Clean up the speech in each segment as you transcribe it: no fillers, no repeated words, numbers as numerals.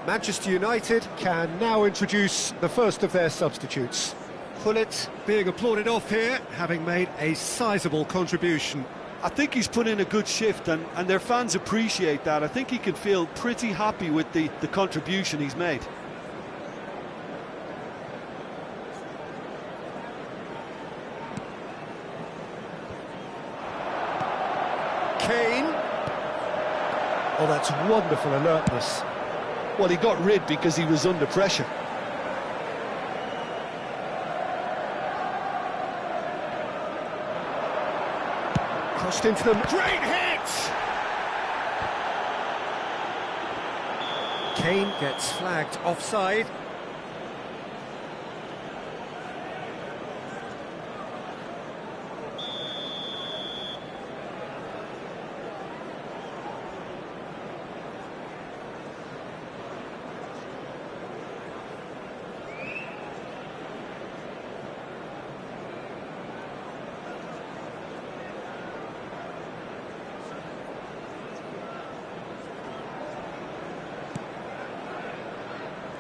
Manchester United can now introduce the first of their substitutes. Pullet being applauded off here, having made a sizable contribution. I think he's put in a good shift and their fans appreciate that. I think he can feel pretty happy with the contribution he's made. Kane. Oh, that's wonderful alertness. Well, he got rid because he was under pressure. Crossed into them. Great hit! Kane gets flagged offside.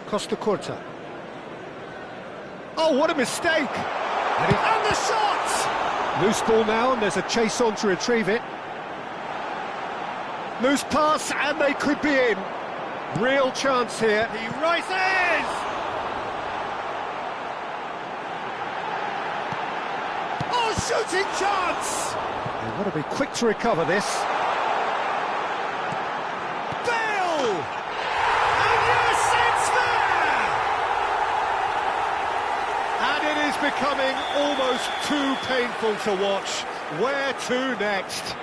Costa Curta. Oh, what a mistake! And the shot! Loose ball now, and there's a chase on to retrieve it. Loose pass, and they could be in. Real chance here. He rises! Oh, shooting chance! They've got to be quick to recover this. Becoming almost too painful to watch. Where to next?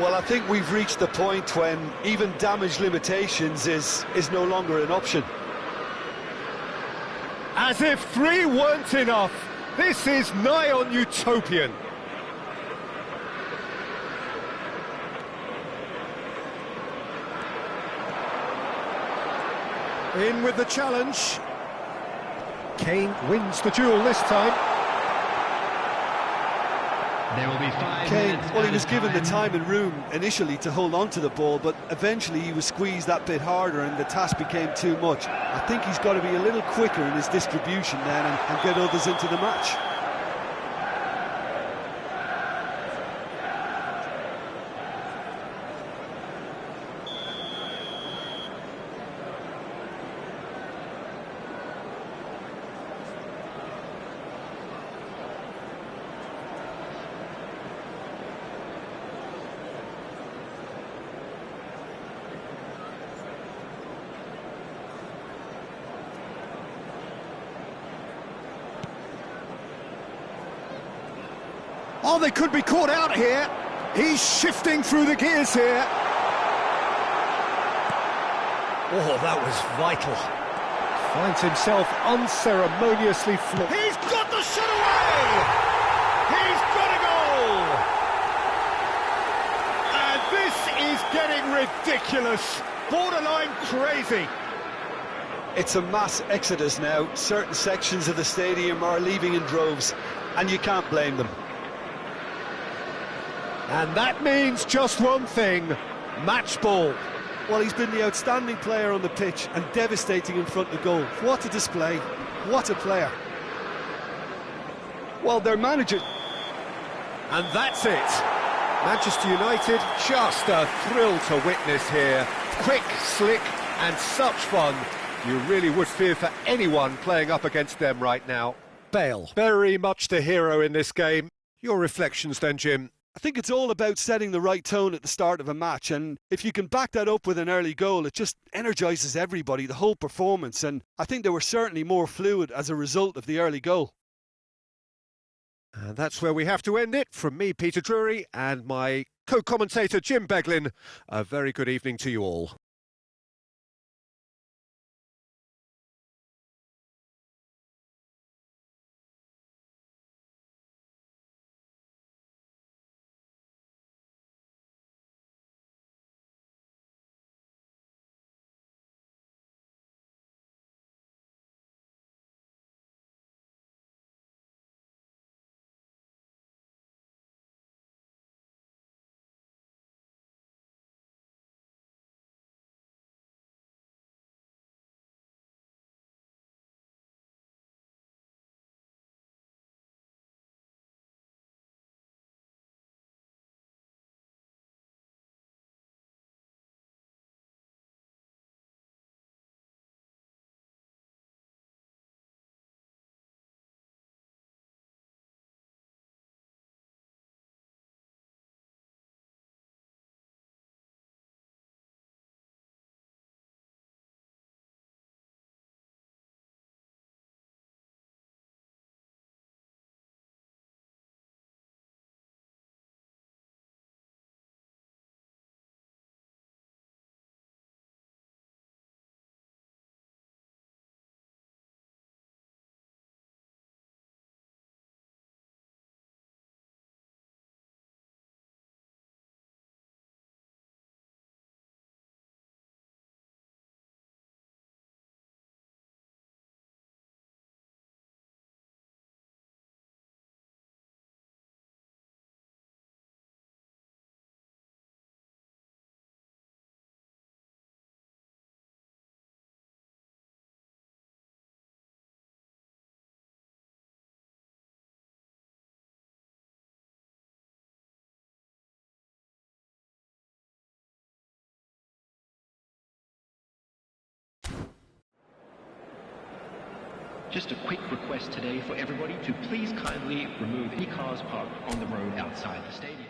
Well, I think we've reached the point when even damage limitations is no longer an option. As if 3 weren't enough, this is nigh on utopian. In with the challenge. Kane wins the duel this time. There will be 5 Kane, minutes. well, he was given the time and room initially to hold on to the ball, but eventually he was squeezed that bit harder and the task became too much. I think he's got to be a little quicker in his distribution then and get others into the match. Oh, they could be caught out here. He's shifting through the gears here. Oh, that was vital. Finds himself unceremoniously floored. He's got the shot away! He's got a goal! And this is getting ridiculous. Borderline crazy. It's a mass exodus now. Certain sections of the stadium are leaving in droves, and you can't blame them. And that means just one thing, match ball. Well, he's been the outstanding player on the pitch and devastating in front of goal. What a display, what a player. Well, their manager... And that's it. Manchester United, just a thrill to witness here. Quick, slick, and such fun. You really would fear for anyone playing up against them right now. Bale, very much the hero in this game. Your reflections then, Jim? I think it's all about setting the right tone at the start of a match, and if you can back that up with an early goal, it just energises everybody, the whole performance, and I think they were certainly more fluid as a result of the early goal. And that's where we have to end it. From me, Peter Drury, and my co-commentator, Jim Beglin, a very good evening to you all. Just a quick request today for everybody to please kindly remove any cars parked on the road outside the stadium.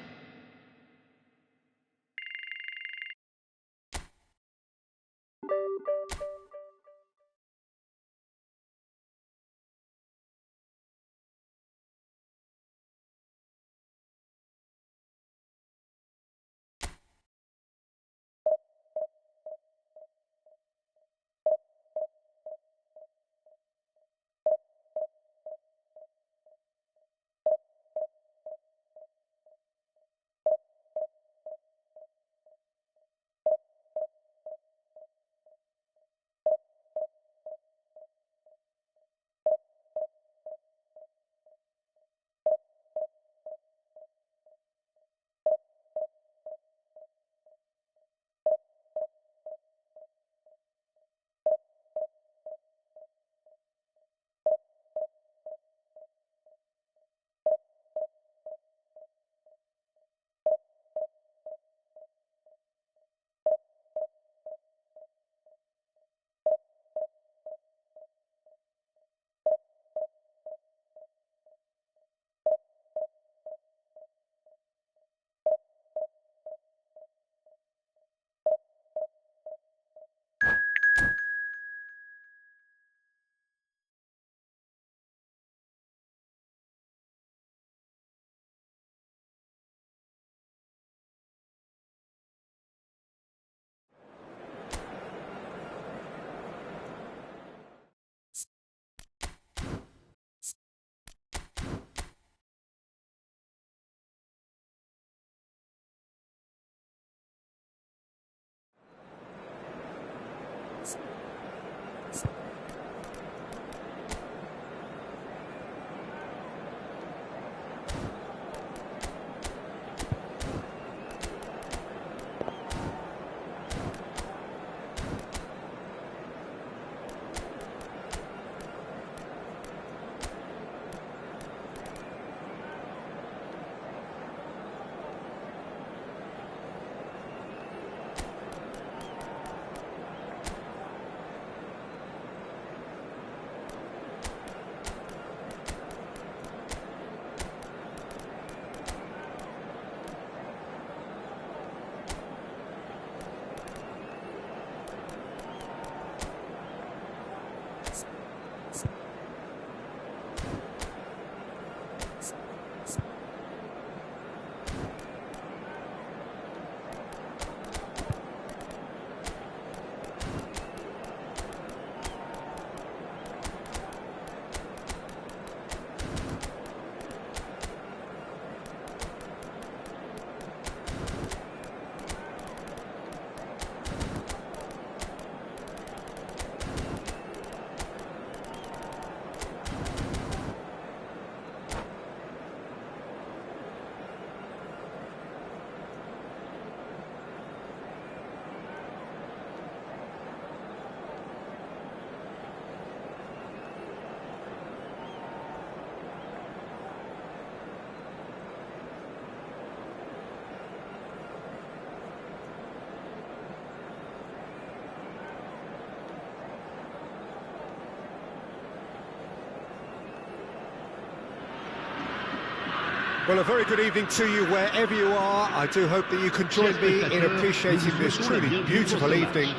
Well, a very good evening to you wherever you are. I do hope that you can join me in appreciating this truly beautiful evening.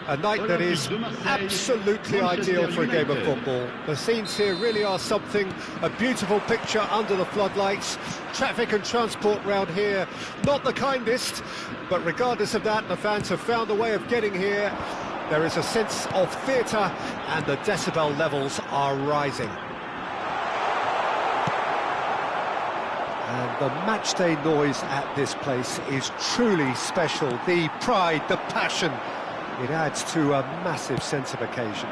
A night that is absolutely ideal for a game of football. The scenes here really are something. A beautiful picture under the floodlights. Traffic and transport round here, not the kindest. But regardless of that, the fans have found a way of getting here. There is a sense of theatre and the decibel levels are rising. And the matchday noise at this place is truly special. The pride, the passion, it adds to a massive sense of occasion.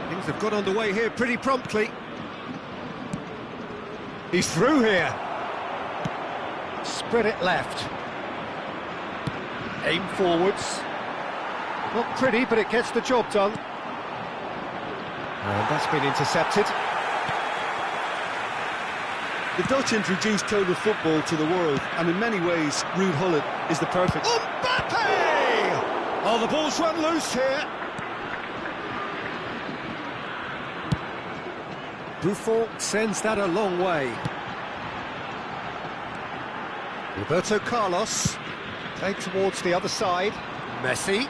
Things have got underway here pretty promptly. He's through here. Spread it left. Aim forwards. Not pretty, but it gets the job done. And that's been intercepted. The Dutch introduced total football to the world, and in many ways, Ruud Gullit is the perfect... Mbappe! Oh, the ball's run loose here. Buffon sends that a long way. Roberto Carlos, played towards the other side. Messi.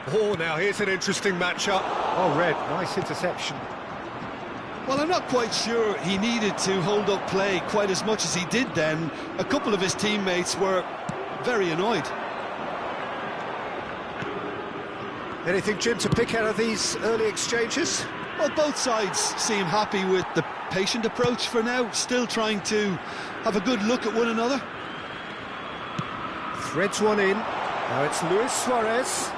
Oh, now here's an interesting matchup. Oh, Red, nice interception. Well, I'm not quite sure he needed to hold up play quite as much as he did then. A couple of his teammates were very annoyed. Anything, Jim, to pick out of these early exchanges? Well, both sides seem happy with the patient approach for now, still trying to have a good look at one another. Threads one in. Now it's Luis Suarez.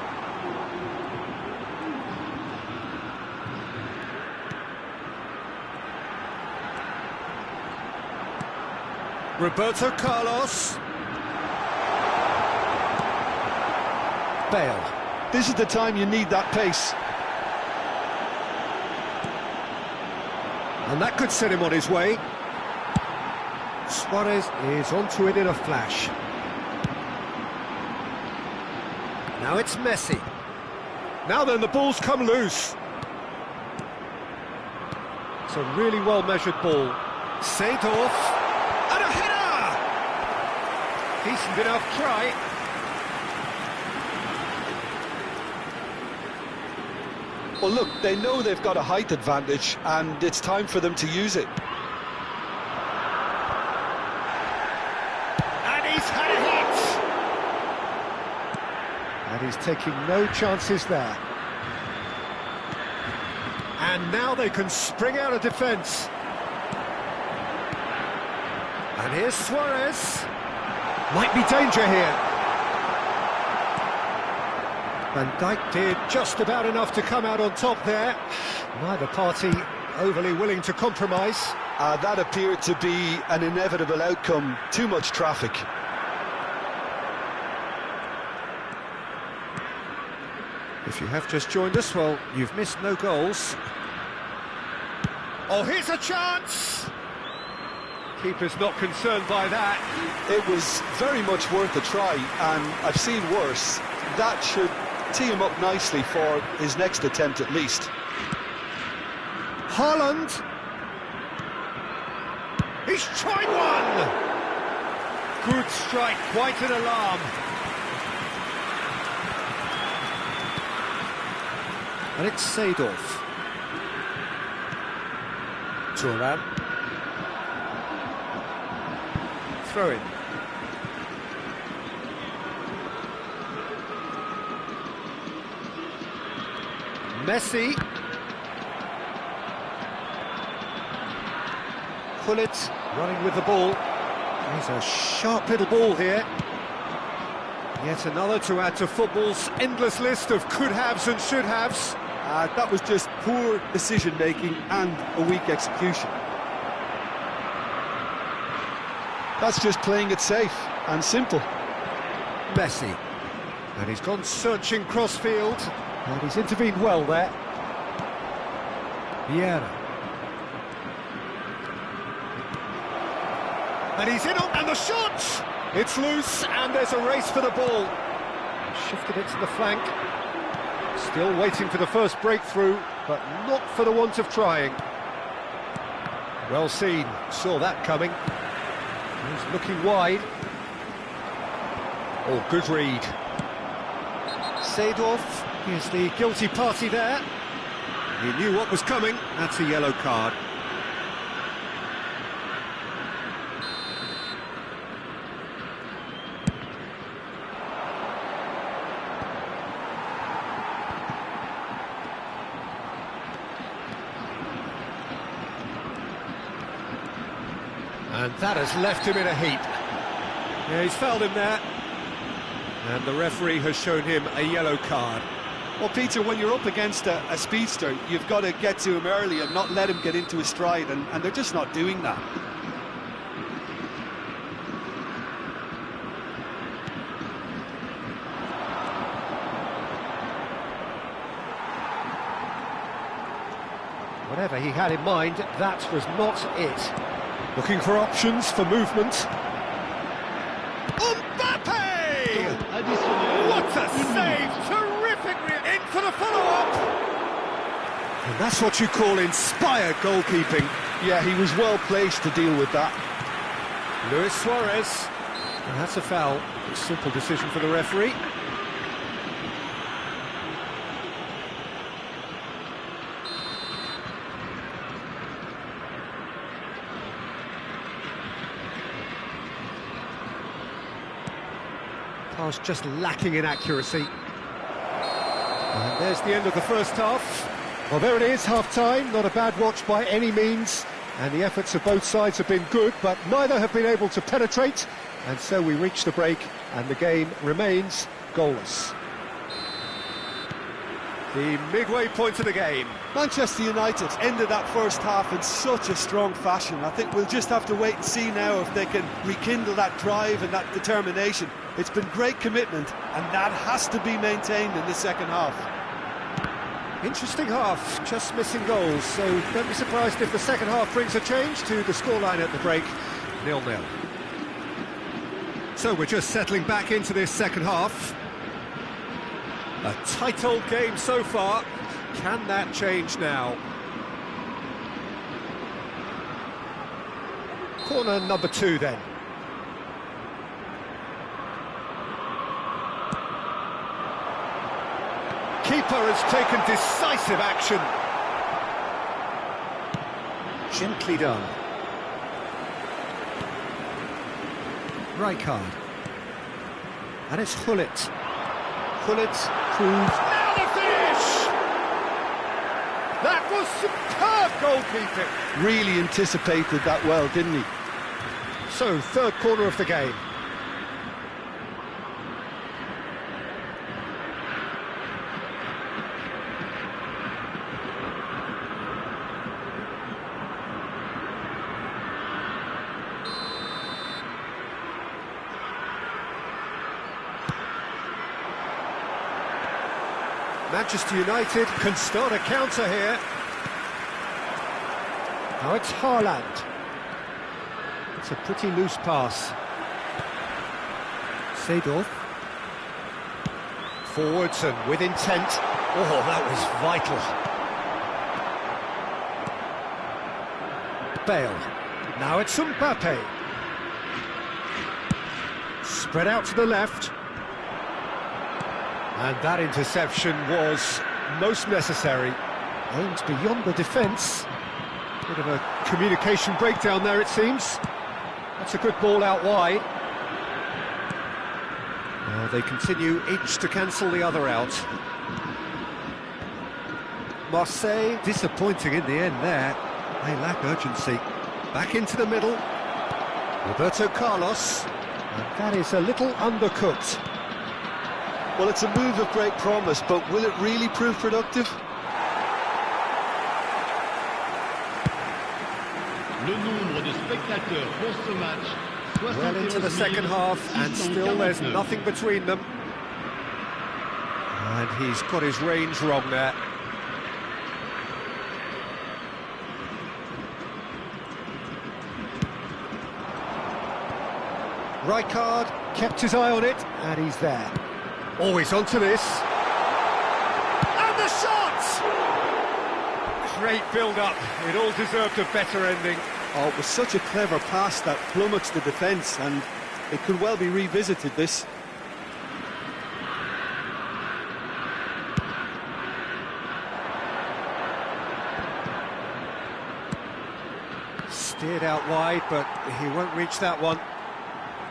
Roberto Carlos. Bale. This is the time you need that pace. And that could set him on his way. Suarez is onto it in a flash. Now it's Messi. Now then, the ball's come loose. It's a really well-measured ball. Seedorf. And a header! Decent enough try. Well, look, they know they've got a height advantage, and it's time for them to use it. And he's had a hit! And he's taking no chances there. And now they can spring out of defence. And here's Suarez. Might be danger here. Van Dijk did just about enough to come out on top there. Neither party overly willing to compromise. That appeared to be an inevitable outcome. Too much traffic. If you have just joined us, well, you've missed no goals. Oh, here's a chance! Keeper's not concerned by that. It was very much worth a try, and I've seen worse. That should tee him up nicely for his next attempt at least. Haaland! He's tried one! Good strike, quite an alarm. And it's Seedorf. Thuram. Throw in. Messi. Pullet running with the ball. There's a sharp little ball here. Yet another to add to football's endless list of could-haves and should-haves. That was just poor decision-making and a weak execution. That's just playing it safe and simple. Messi. And he's gone searching cross-field. And he's intervened well there. Vieira. And he's in on, and the shot! It's loose, and there's a race for the ball. Shifted it to the flank. Still waiting for the first breakthrough, but not for the want of trying. Well seen, saw that coming. He's looking wide. Oh, good read. Seedorf is the guilty party there. He knew what was coming. That's a yellow card. And that has left him in a heap. Yeah, he's fouled him there. And the referee has shown him a yellow card. Well, Peter, when you're up against a speedster, you've got to get to him early and not let him get into his stride, and they're just not doing that. Whatever he had in mind, that was not it. Looking for options for movement. Mbappe! What a save! Terrific! In for the follow-up! And that's what you call inspired goalkeeping. Yeah, he was well placed to deal with that. Luis Suarez. And that's a foul. A simple decision for the referee. Pass just lacking in accuracy. And there's the end of the first half. Well, there it is, half-time. Not a bad watch by any means. And the efforts of both sides have been good, but neither have been able to penetrate. And so we reach the break, and the game remains goalless. The midway point of the game. Manchester United ended that first half in such a strong fashion. I think we'll just have to wait and see now if they can rekindle that drive and that determination. It's been great commitment, and that has to be maintained in the second half. Interesting half, just missing goals, so don't be surprised if the second half brings a change to the scoreline at the break, 0-0. So we're just settling back into this second half. A tight old game so far. Can that change now? Corner number 2 then. Keeper has taken decisive action. Gently done. Rijkaard. And it's Gullit. Gullit proves... Now the finish! That was superb goalkeeping. Really anticipated that well, didn't he? So, third corner of the game. Manchester United can start a counter here. Now it's Haaland. It's a pretty loose pass. Seedorf. Forwards and with intent. Oh, that was vital. Bale. Now it's Mbappe. Spread out to the left. And that interception was most necessary. Aimed beyond the defence. Bit of a communication breakdown there, it seems. That's a good ball out wide. They continue each to cancel the other out. Marseille, disappointing in the end there. They lack urgency. Back into the middle. Roberto Carlos. And that is a little undercooked. Well, it's a move of great promise, but will it really prove productive? Le nombre de spectateurs pour ce match. Well into the second half, and still there's nothing between them. And he's got his range wrong there. Rijkaard kept his eye on it, and he's there. Always onto this. And the shot! Great build-up. It all deserved a better ending. Oh, it was such a clever pass that flummoxed the defence, and it could well be revisited, this. Steered out wide, but he won't reach that one.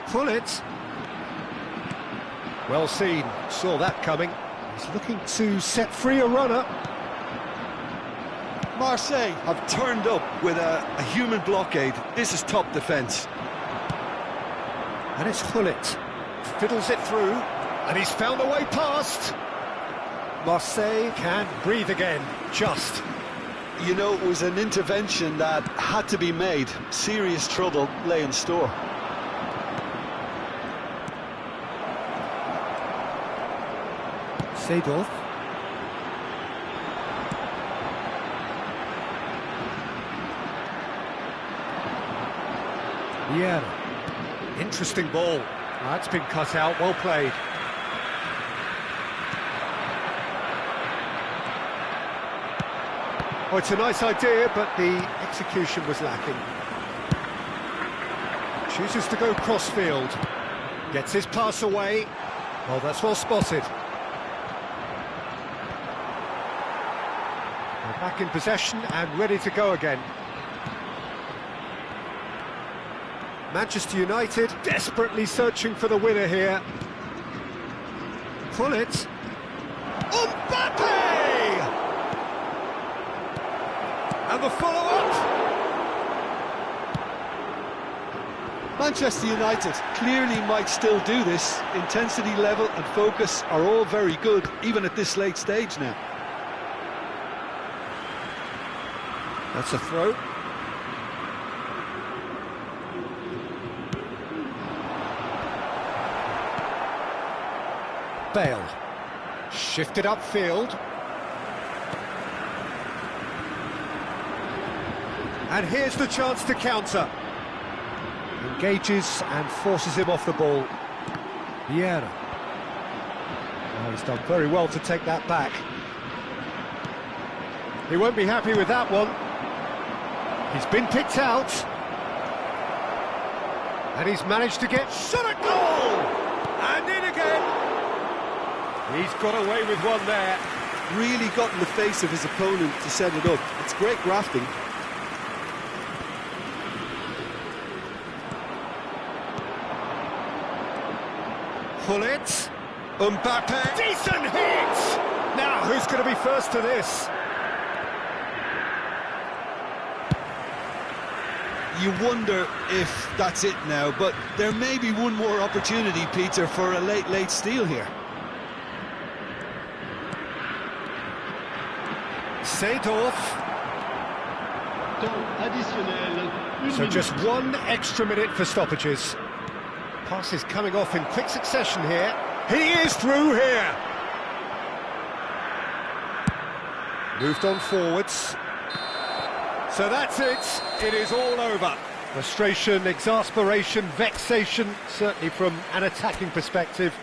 Pull it. Well seen, saw that coming. He's looking to set free a runner. Marseille have turned up with a human blockade. This is top defence. And it's Gullit. Fiddles it through, and he's found a way past. Marseille can breathe again, just. You know, it was an intervention that had to be made. Serious trouble lay in store. Seedorf. Yeah, interesting ball. That's been cut out, well played. Oh, it's a nice idea, but the execution was lacking. Chooses to go crossfield. Gets his pass away. Well, that's well spotted. They're back in possession and ready to go again. Manchester United desperately searching for the winner here. Pull it. Mbappe! And the follow-up. Manchester United clearly might still do this. Intensity level and focus are all very good, even at this late stage now. That's a throw. Bale. Shifted upfield. And here's the chance to counter. Engages and forces him off the ball. Vieira. Oh, he's done very well to take that back. He won't be happy with that one. He's been picked out. And he's managed to get shot at goal! And in again! He's got away with one there. Really got in the face of his opponent to set it up. It's great grafting. Pull it. Mbappe. Decent hit! Now, who's going to be first to this? You wonder if that's it now, but there may be one more opportunity, Peter, for a late steal here. Seedorf. So just one extra minute for stoppages. Pass is coming off in quick succession here. He is through here. Moved on forwards. So that's it. It is all over. Frustration, exasperation, vexation, certainly from an attacking perspective.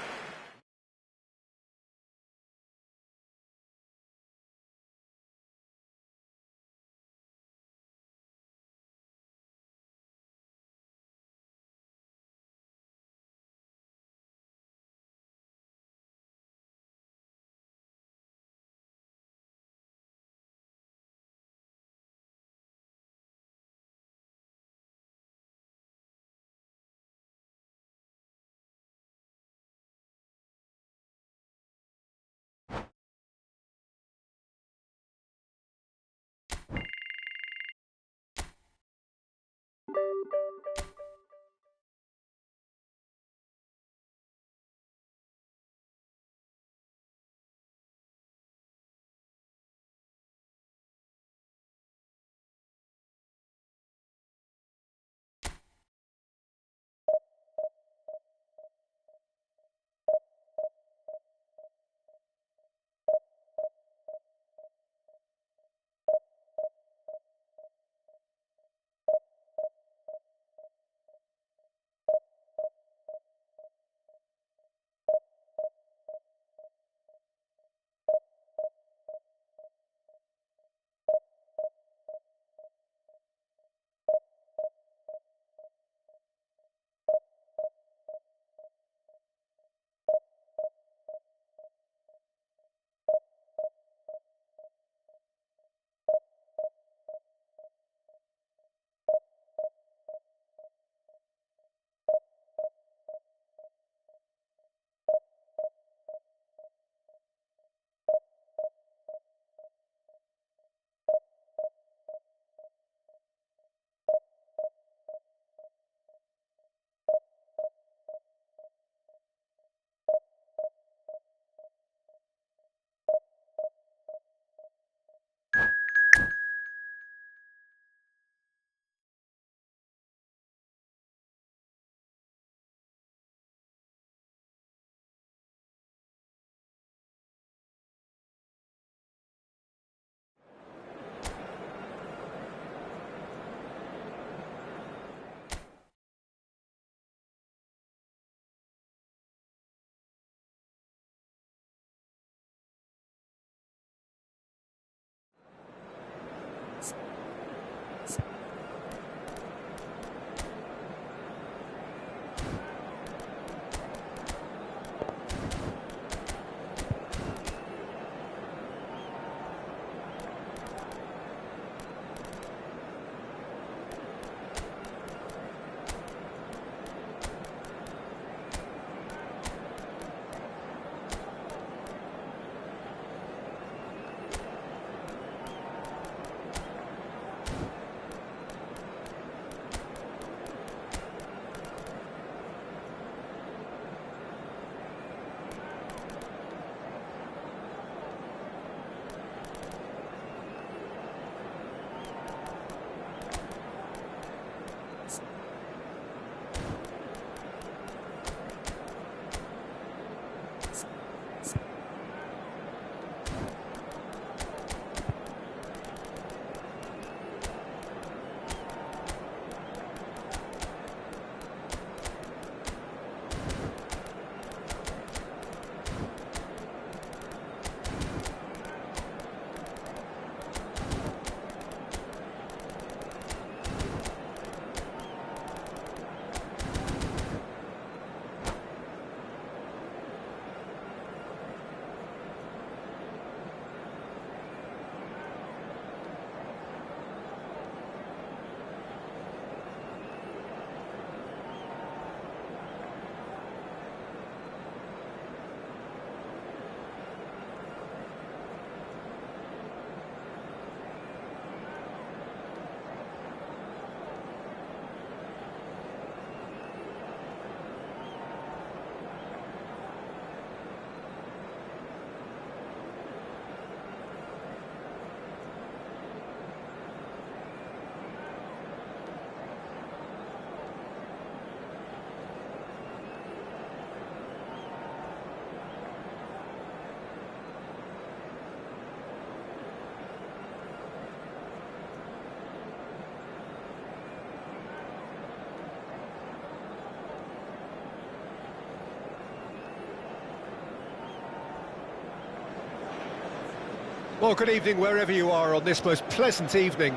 Well, good evening wherever you are on this most pleasant evening.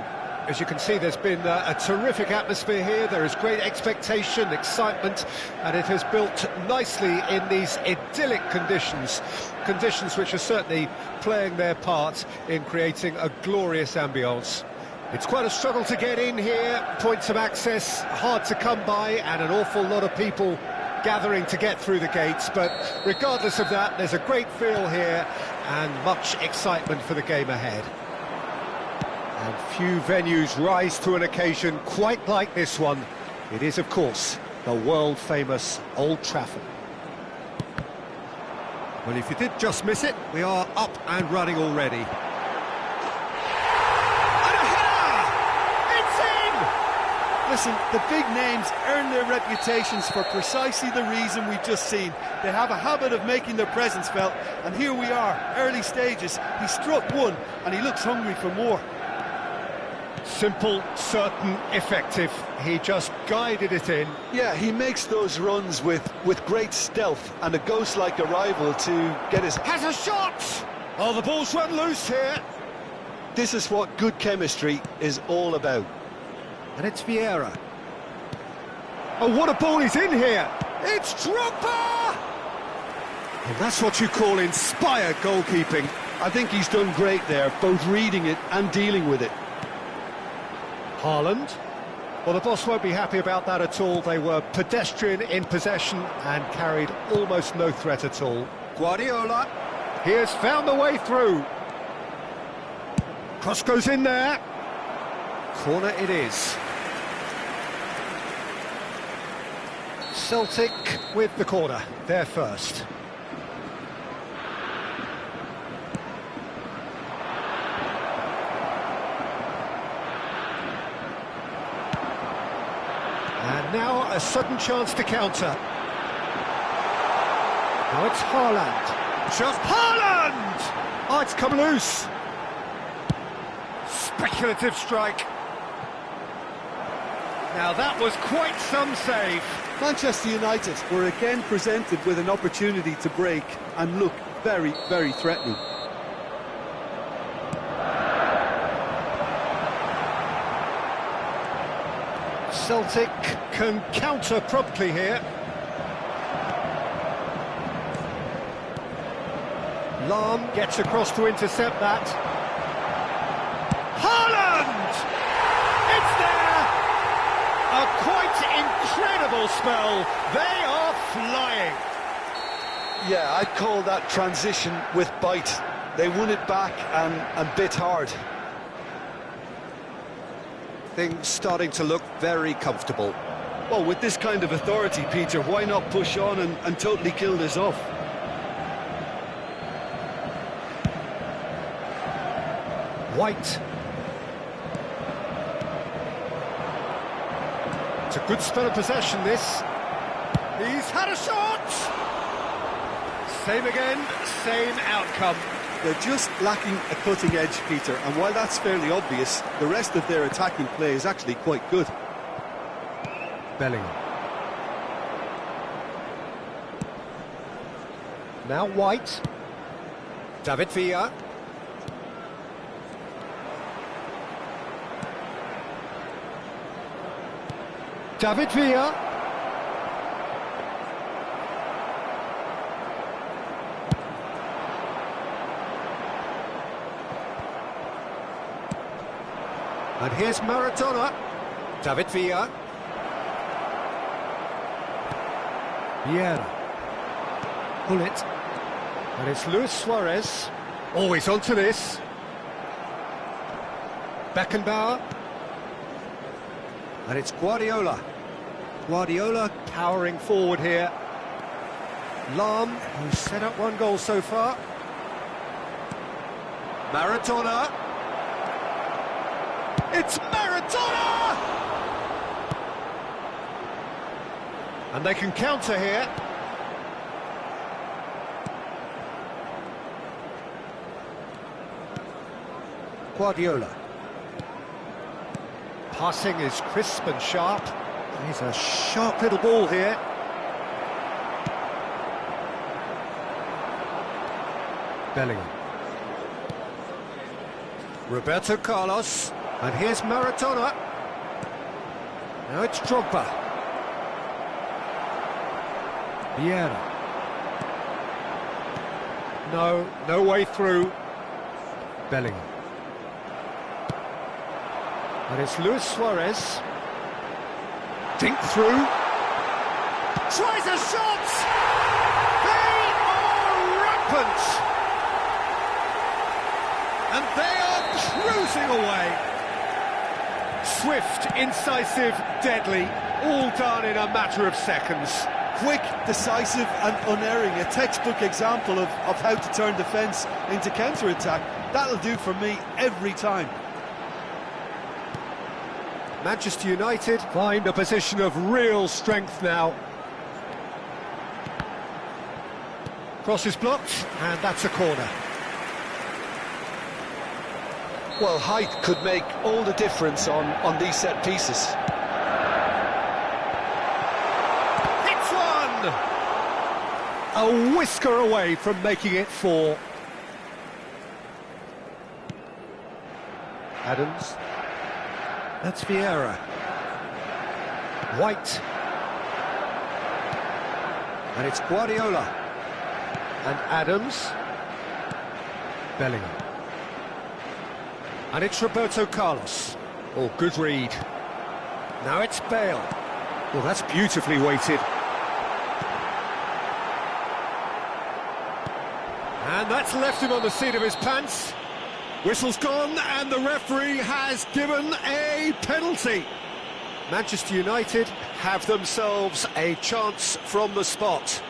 As you can see, there's been a terrific atmosphere here. There is great expectation, excitement, and it has built nicely in these idyllic conditions. Conditions which are certainly playing their part in creating a glorious ambience. It's quite a struggle to get in here, points of access hard to come by, and an awful lot of people gathering to get through the gates, but regardless of that, there's a great feel here and much excitement for the game ahead. And few venues rise to an occasion quite like this one. It is, of course, the world-famous Old Trafford. Well, if you did just miss it, we are up and running already. Listen, the big names earn their reputations for precisely the reason we've just seen. They have a habit of making their presence felt, and here we are, early stages. He struck one, and he looks hungry for more. Simple, certain, effective. He just guided it in. Yeah, he makes those runs with great stealth and a ghost-like arrival to get his... Has a shot! Oh, the ball's run loose here. This is what good chemistry is all about. And it's Vieira. Oh, what a ball is in here! It's Drogba! And that's what you call inspired goalkeeping. I think he's done great there, both reading it and dealing with it. Haaland. Well, the boss won't be happy about that at all. They were pedestrian in possession and carried almost no threat at all. Guardiola. He has found the way through. Cross goes in there. Corner it is. Celtic with the corner, there first. And now a sudden chance to counter. Now it's Haaland. Just Haaland! Oh, it's come loose. Speculative strike. Now that was quite some save. Manchester United were again presented with an opportunity to break and look very, very threatening. Celtic can counter promptly here. Lahm gets across to intercept that. Haaland! It's there! A quite incredible spell. They are flying. Yeah, I'd call that transition with bite. They won it back and bit hard. Things starting to look very comfortable. Well, with this kind of authority, Peter, why not push on and totally kill this off? White. It's a good spell of possession, this. He's had a shot! Same again, same outcome. They're just lacking a cutting edge, Peter, and while that's fairly obvious, the rest of their attacking play is actually quite good. Bellingham. Now White. David Villa. David Villa. And here's Maradona. David Villa. Vieira. Pull it. And it's Luis Suarez. Always onto this. Beckenbauer. And it's Guardiola. Guardiola powering forward here. Lahm, who's set up one goal so far. Maradona. It's Maradona! And they can counter here. Guardiola. Passing is crisp and sharp. He's a sharp little ball here. Bellingham. Roberto Carlos, and here's Maradona. Now it's Drogba. Vieira. No way through. Bellingham. And it's Luis Suarez. Dink through. Tries a shot! They are rampant! And they are cruising away. Swift, incisive, deadly, all done in a matter of seconds. Quick, decisive and unerring, a textbook example of how to turn defence into counter-attack. That'll do for me every time. Manchester United find a position of real strength now. Cross is blocked, and that's a corner. Well, height could make all the difference on these set pieces. Hits one! A whisker away from making it 4. Adams. That's Vieira. White. And it's Guardiola. And Adams. Bellingham. And it's Roberto Carlos. Oh, good read. Now it's Bale. Well, that's beautifully weighted. And that's left him on the seat of his pants. Whistle's gone, and the referee has given a penalty. Manchester United have themselves a chance from the spot.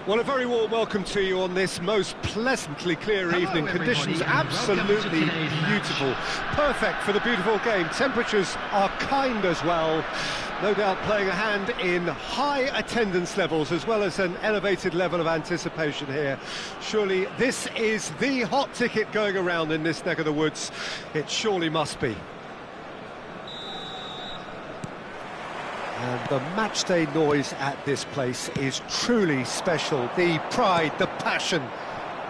Well, a very warm welcome to you on this most pleasantly clear evening. Conditions absolutely beautiful. Perfect for the beautiful game. Temperatures are kind as well. No doubt playing a hand in high attendance levels as well as an elevated level of anticipation here. Surely this is the hot ticket going around in this neck of the woods. It surely must be. And the matchday noise at this place is truly special. The pride, the passion,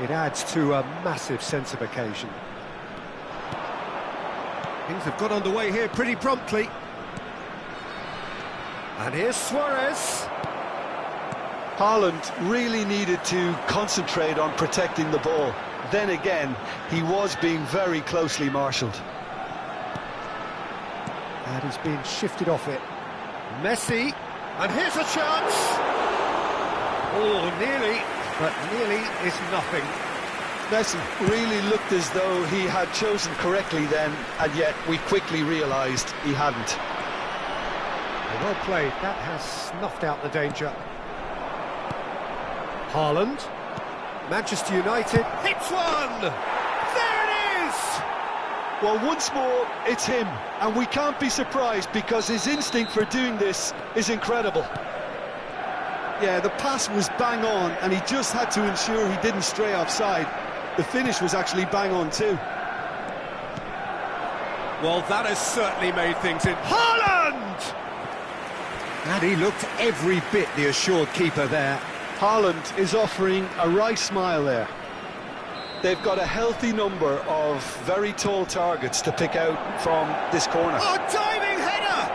it adds to a massive sense of occasion. Things have got underway here pretty promptly. And here's Suarez. Haaland really needed to concentrate on protecting the ball. Then again, he was being very closely marshalled. And he's being shifted off it. Messi, and here's a chance! Oh, nearly, but nearly is nothing. Messi really looked as though he had chosen correctly then, and yet we quickly realised he hadn't. Well played, that has snuffed out the danger. Haaland, Manchester United, hits one! There it is! Well, once more, it's him, and we can't be surprised because his instinct for doing this is incredible. Yeah, the pass was bang on, and he just had to ensure he didn't stray offside. The finish was actually bang on too. Well, that has certainly made things in. Haaland! And he looked every bit the assured keeper there. Haaland is offering a right smile there. They've got a healthy number of very tall targets to pick out from this corner. Oh, diving header!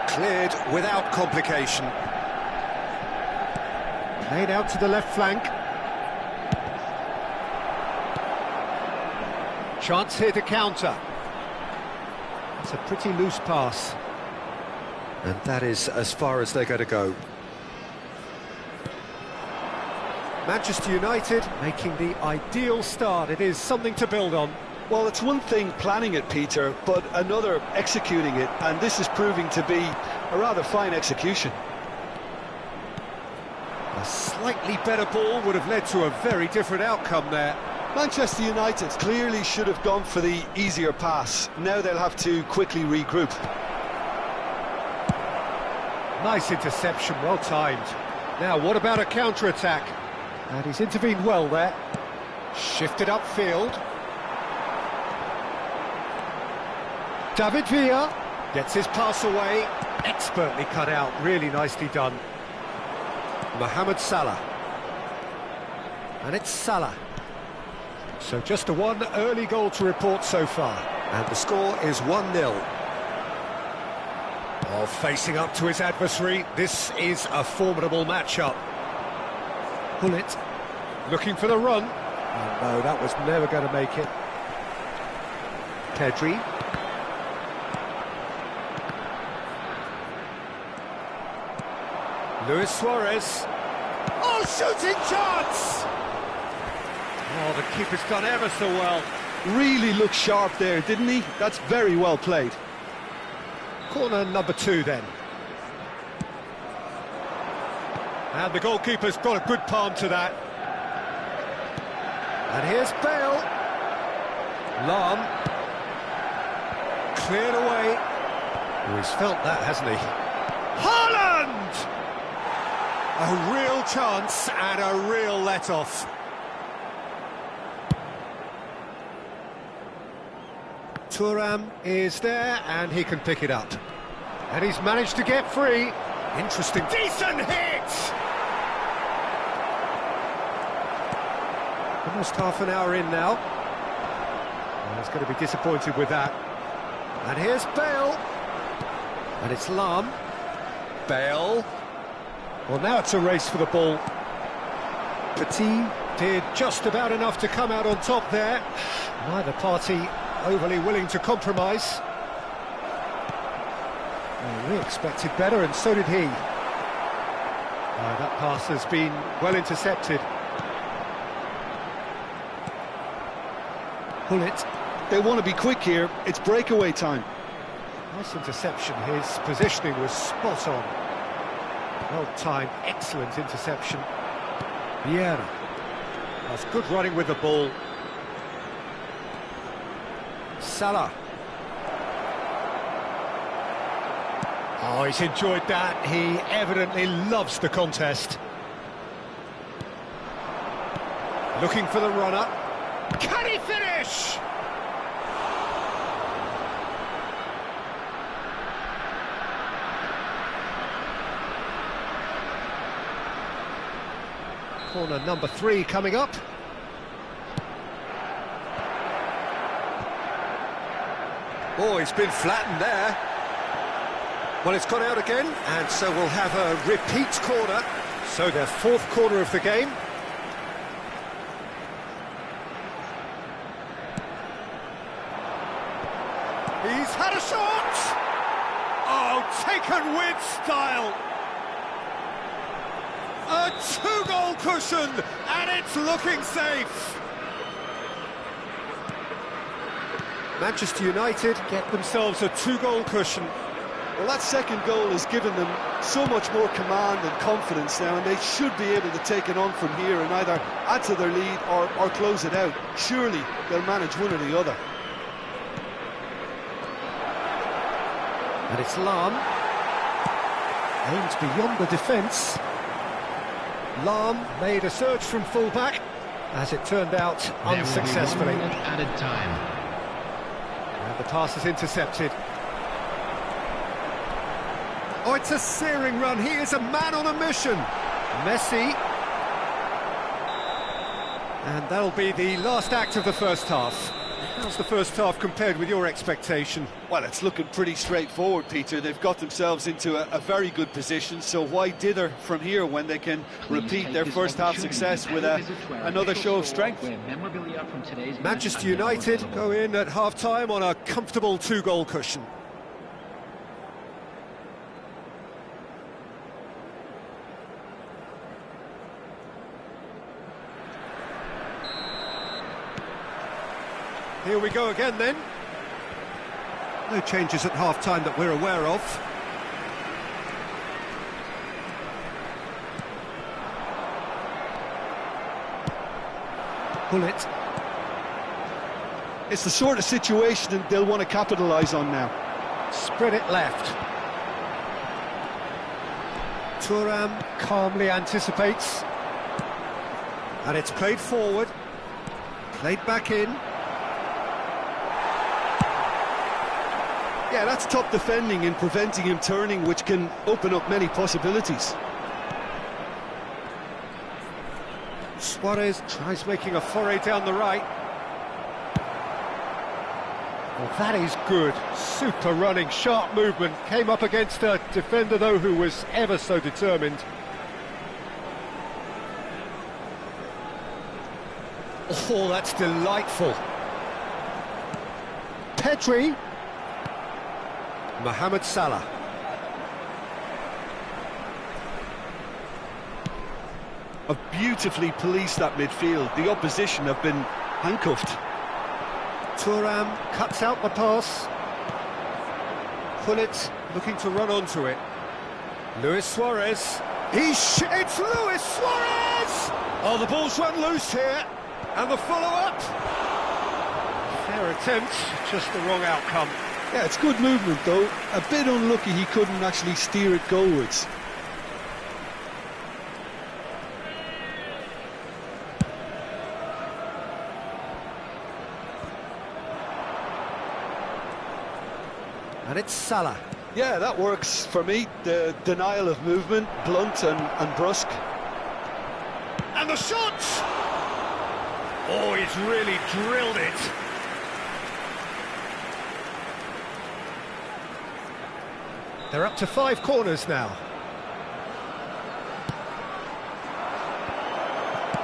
Cleared without complication. Played out to the left flank. Chance here to counter. It's a pretty loose pass. And that is as far as they're going to go. Manchester United making the ideal start. It is something to build on. Well, it's one thing planning it, Peter, but another executing it, and this is proving to be a rather fine execution. A slightly better ball would have led to a very different outcome there. Manchester United clearly should have gone for the easier pass. Now they'll have to quickly regroup. Nice interception, well timed. Now, what about a counter-attack? And he's intervened well there. Shifted upfield. David Villa gets his pass away. Expertly cut out, really nicely done. Mohamed Salah. And it's Salah. So just a one early goal to report so far. And the score is 1-0. Oh, facing up to his adversary, this is a formidable matchup. Bullet, looking for the run. Oh, no, that was never going to make it. Pedri. Luis Suarez. Oh, shooting chance! Oh, the keeper's done ever so well. Really looked sharp there, didn't he? That's very well played. Corner number 2 then. And the goalkeeper's got a good palm to that. And here's Bale. Lahm. Cleared away. Oh, he's felt that, hasn't he? Haaland! A real chance and a real let-off. Thuram is there and he can pick it up. And he's managed to get free. Interesting. Decent hit! Almost half an hour in now. Well, he's going to be disappointed with that. And here's Bale. And it's Lahm. Bale. Well, now it's a race for the ball. Petit did just about enough to come out on top there. Neither party overly willing to compromise. Well, we expected better, and so did he. That pass has been well intercepted. Bullet. They want to be quick here. It's breakaway time. Nice interception. His positioning was spot on. Well timed, excellent interception. Vieira. That's good running with the ball. Salah. Oh, he's enjoyed that. He evidently loves the contest. Looking for the runner. Can he finish? Corner number 3 coming up. Oh, he's been flattened there. Well, it's gone out again, and so we'll have a repeat corner. So their 4th corner of the game. He's had a shot! Oh, taken with style! A 2-goal cushion, and it's looking safe! Manchester United get themselves a 2-goal cushion. Well, that second goal has given them so much more command and confidence now, and they should be able to take it on from here and either add to their lead or close it out. Surely they'll manage one or the other. And it's Lahm. Aimed beyond the defence. Lahm made a surge from full-back, as it turned out, unsuccessfully. There will be 1 minute added time. And the pass is intercepted. Oh, it's a searing run. He is a man on a mission. Messi. And that'll be the last act of the first half. How's the first half compared with your expectation? Well, it's looking pretty straightforward, Peter. They've got themselves into a very good position, so why dither from here when they can repeat their first half success with another show of strength? Manchester United go in at half-time on a comfortable 2-goal cushion. Here we go again then. No changes at half-time that we're aware of. Pull it. It's the sort of situation that they'll want to capitalise on now. Spread it left. Thuram calmly anticipates. And it's played forward. Played back in. Yeah, that's top defending and preventing him turning, which can open up many possibilities. Suarez tries making a foray down the right. Well, that is good. Super running, sharp movement. Came up against a defender, though, who was ever so determined. Oh, that's delightful. Pedri. Mohamed Salah. Have beautifully policed that midfield. The opposition have been handcuffed. Thuram cuts out the pass. Pullet looking to run onto it. Luis Suarez. It's Luis Suarez! Oh, the ball's run loose here. And the follow-up. Fair attempt, just the wrong outcome. Yeah, it's good movement, though. A bit unlucky he couldn't actually steer it goalwards. And it's Salah. Yeah, that works for me. The denial of movement, blunt and brusque. And the shot! Oh, he's really drilled it. They're up to 5 corners now.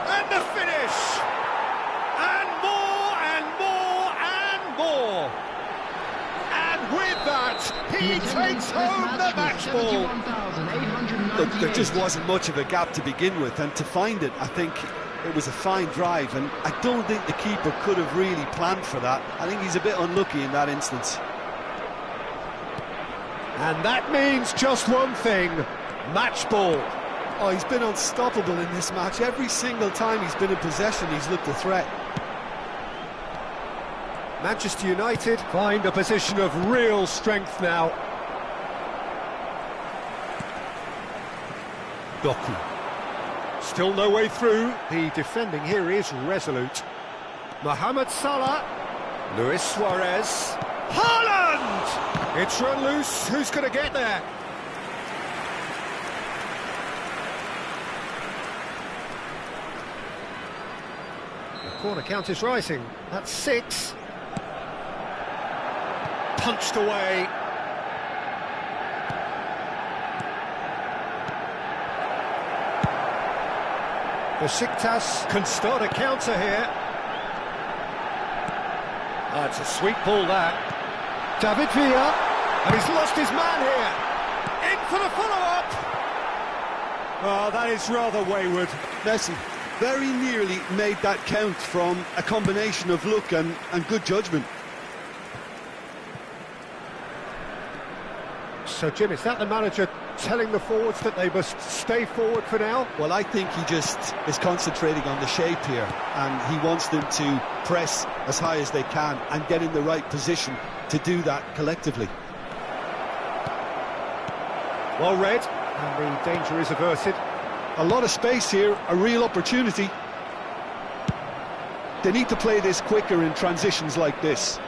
And the finish! And more, and more, and more! And with that, he takes home the match ball! Look, there just wasn't much of a gap to begin with, and to find it, I think it was a fine drive, and I don't think the keeper could have really planned for that. I think he's a bit unlucky in that instance. And that means just one thing, match ball. Oh, he's been unstoppable in this match. Every single time he's been in possession, he's looked a threat. Manchester United find a position of real strength now. Doku. Still no way through. The defending here is resolute. Mohamed Salah. Luis Suarez. Haaland! It's run loose. Who's going to get there? The corner count is rising. That's 6. Punched away. Besiktas can start a counter here. That's a sweet ball, that. David Villa, and he's lost his man here. In for the follow-up. Oh, that is rather wayward. Messi very nearly made that count from a combination of luck and good judgment. So, Jim, is that the manager telling the forwards that they must stay forward for now? Well, I think he just is concentrating on the shape here, and he wants them to press as high as they can and get in the right position to do that collectively. Well read, and the danger is averted. A lot of space here, a real opportunity. They need to play this quicker in transitions like this.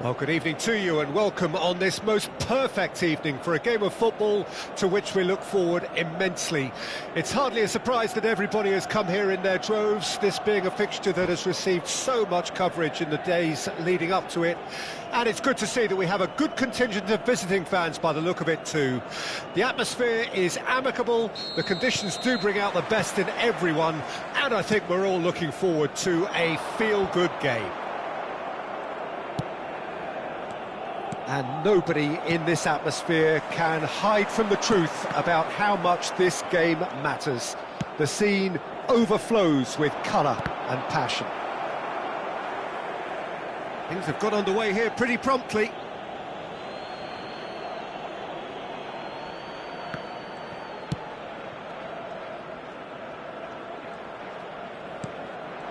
Well, good evening to you and welcome on this most perfect evening for a game of football to which we look forward immensely. It's hardly a surprise that everybody has come here in their droves, this being a fixture that has received so much coverage in the days leading up to it. And it's good to see that we have a good contingent of visiting fans by the look of it too. The atmosphere is amicable, the conditions do bring out the best in everyone, and I think we're all looking forward to a feel-good game. And nobody in this atmosphere can hide from the truth about how much this game matters. The scene overflows with colour and passion. Things have got underway here pretty promptly.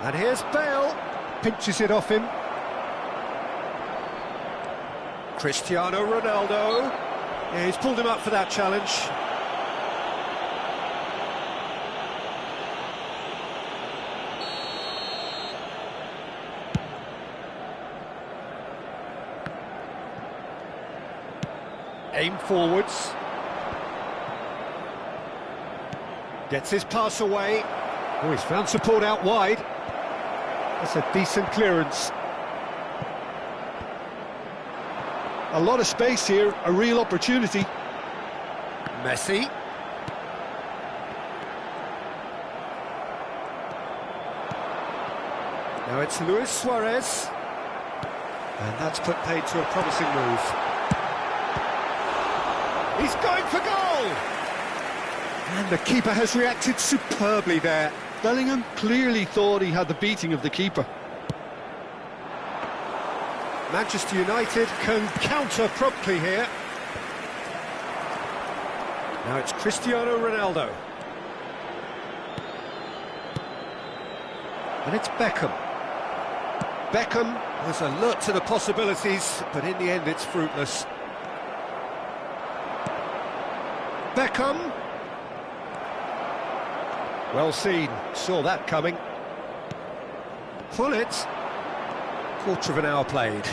And here's Bale, pinches it off him. Cristiano Ronaldo. Yeah, he's pulled him up for that challenge. Aim forwards. Gets his pass away. Oh, he's found support out wide. That's a decent clearance. A lot of space here, a real opportunity. Messi. Now it's Luis Suarez. And that's put paid to a promising move. He's going for goal! And the keeper has reacted superbly there. Bellingham clearly thought he had the beating of the keeper. Manchester United can counter promptly here. Now it's Cristiano Ronaldo. And it's Beckham. Beckham was alert to the possibilities, but in the end it's fruitless. Beckham. Well seen, saw that coming. Pullet. Quarter of an hour played.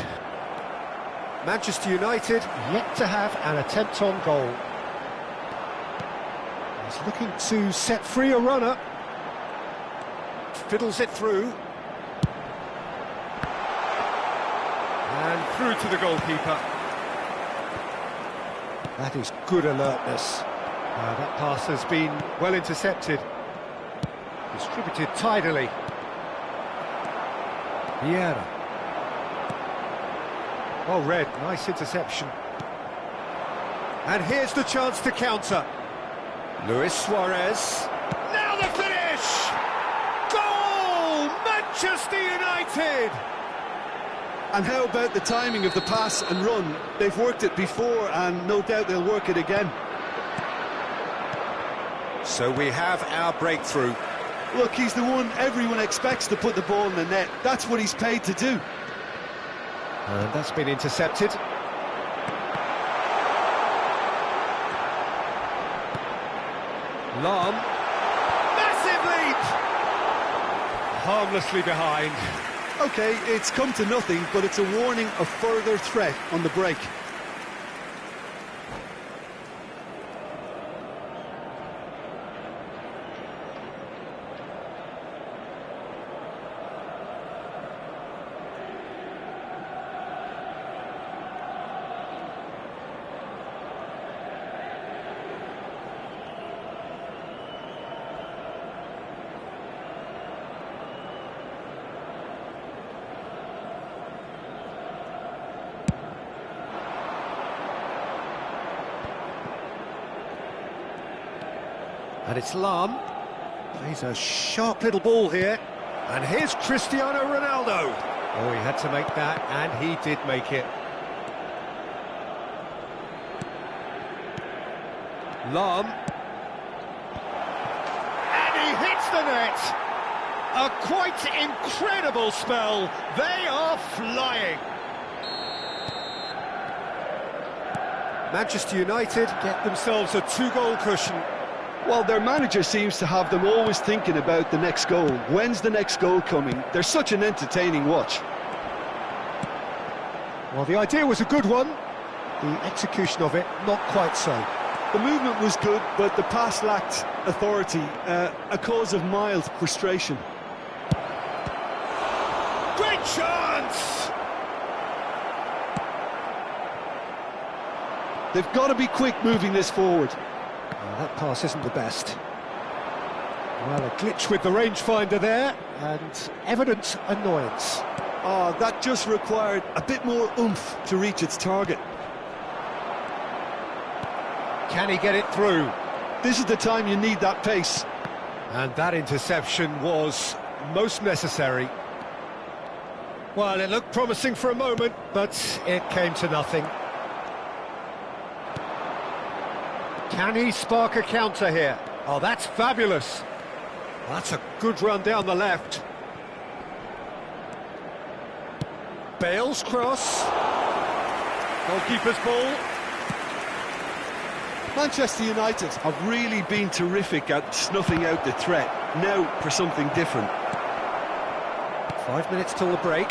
Manchester United yet to have an attempt on goal. He's looking to set free a runner. Fiddles it through. And through to the goalkeeper. That is good alertness. That pass has been well intercepted. Distributed tidily. Vieira. Well read, nice interception. And here's the chance to counter. Luis Suarez. Now the finish! Goal! Manchester United! And how about the timing of the pass and run? They've worked it before and no doubt they'll work it again. So we have our breakthrough. Look, he's the one everyone expects to put the ball in the net. That's what he's paid to do. And that's been intercepted. Lahm. Massive leap! Harmlessly behind. OK, it's come to nothing, but it's a warning of further threat on the break. And it's Lahm. He's a sharp little ball here. And here's Cristiano Ronaldo. Oh, he had to make that, and he did make it. Lahm. And he hits the net. A quite incredible spell. They are flying. Manchester United get themselves a two-goal cushion. Well, their manager seems to have them always thinking about the next goal. When's the next goal coming? They're such an entertaining watch. Well, the idea was a good one. The execution of it, not quite so. The movement was good, but the pass lacked authority, a cause of mild frustration. Great chance! They've got to be quick moving this forward. That pass isn't the best. Well, a glitch with the rangefinder there, and evident annoyance. Oh, that just required a bit more oomph to reach its target. Can he get it through? This is the time you need that pace. And that interception was most necessary. Well, it looked promising for a moment, but it came to nothing. Can he spark a counter here? Oh, that's fabulous. Well, that's a good run down the left. Bale's cross. Goalkeeper's ball. Manchester United have really been terrific at snuffing out the threat. Now for something different. 5 minutes till the break.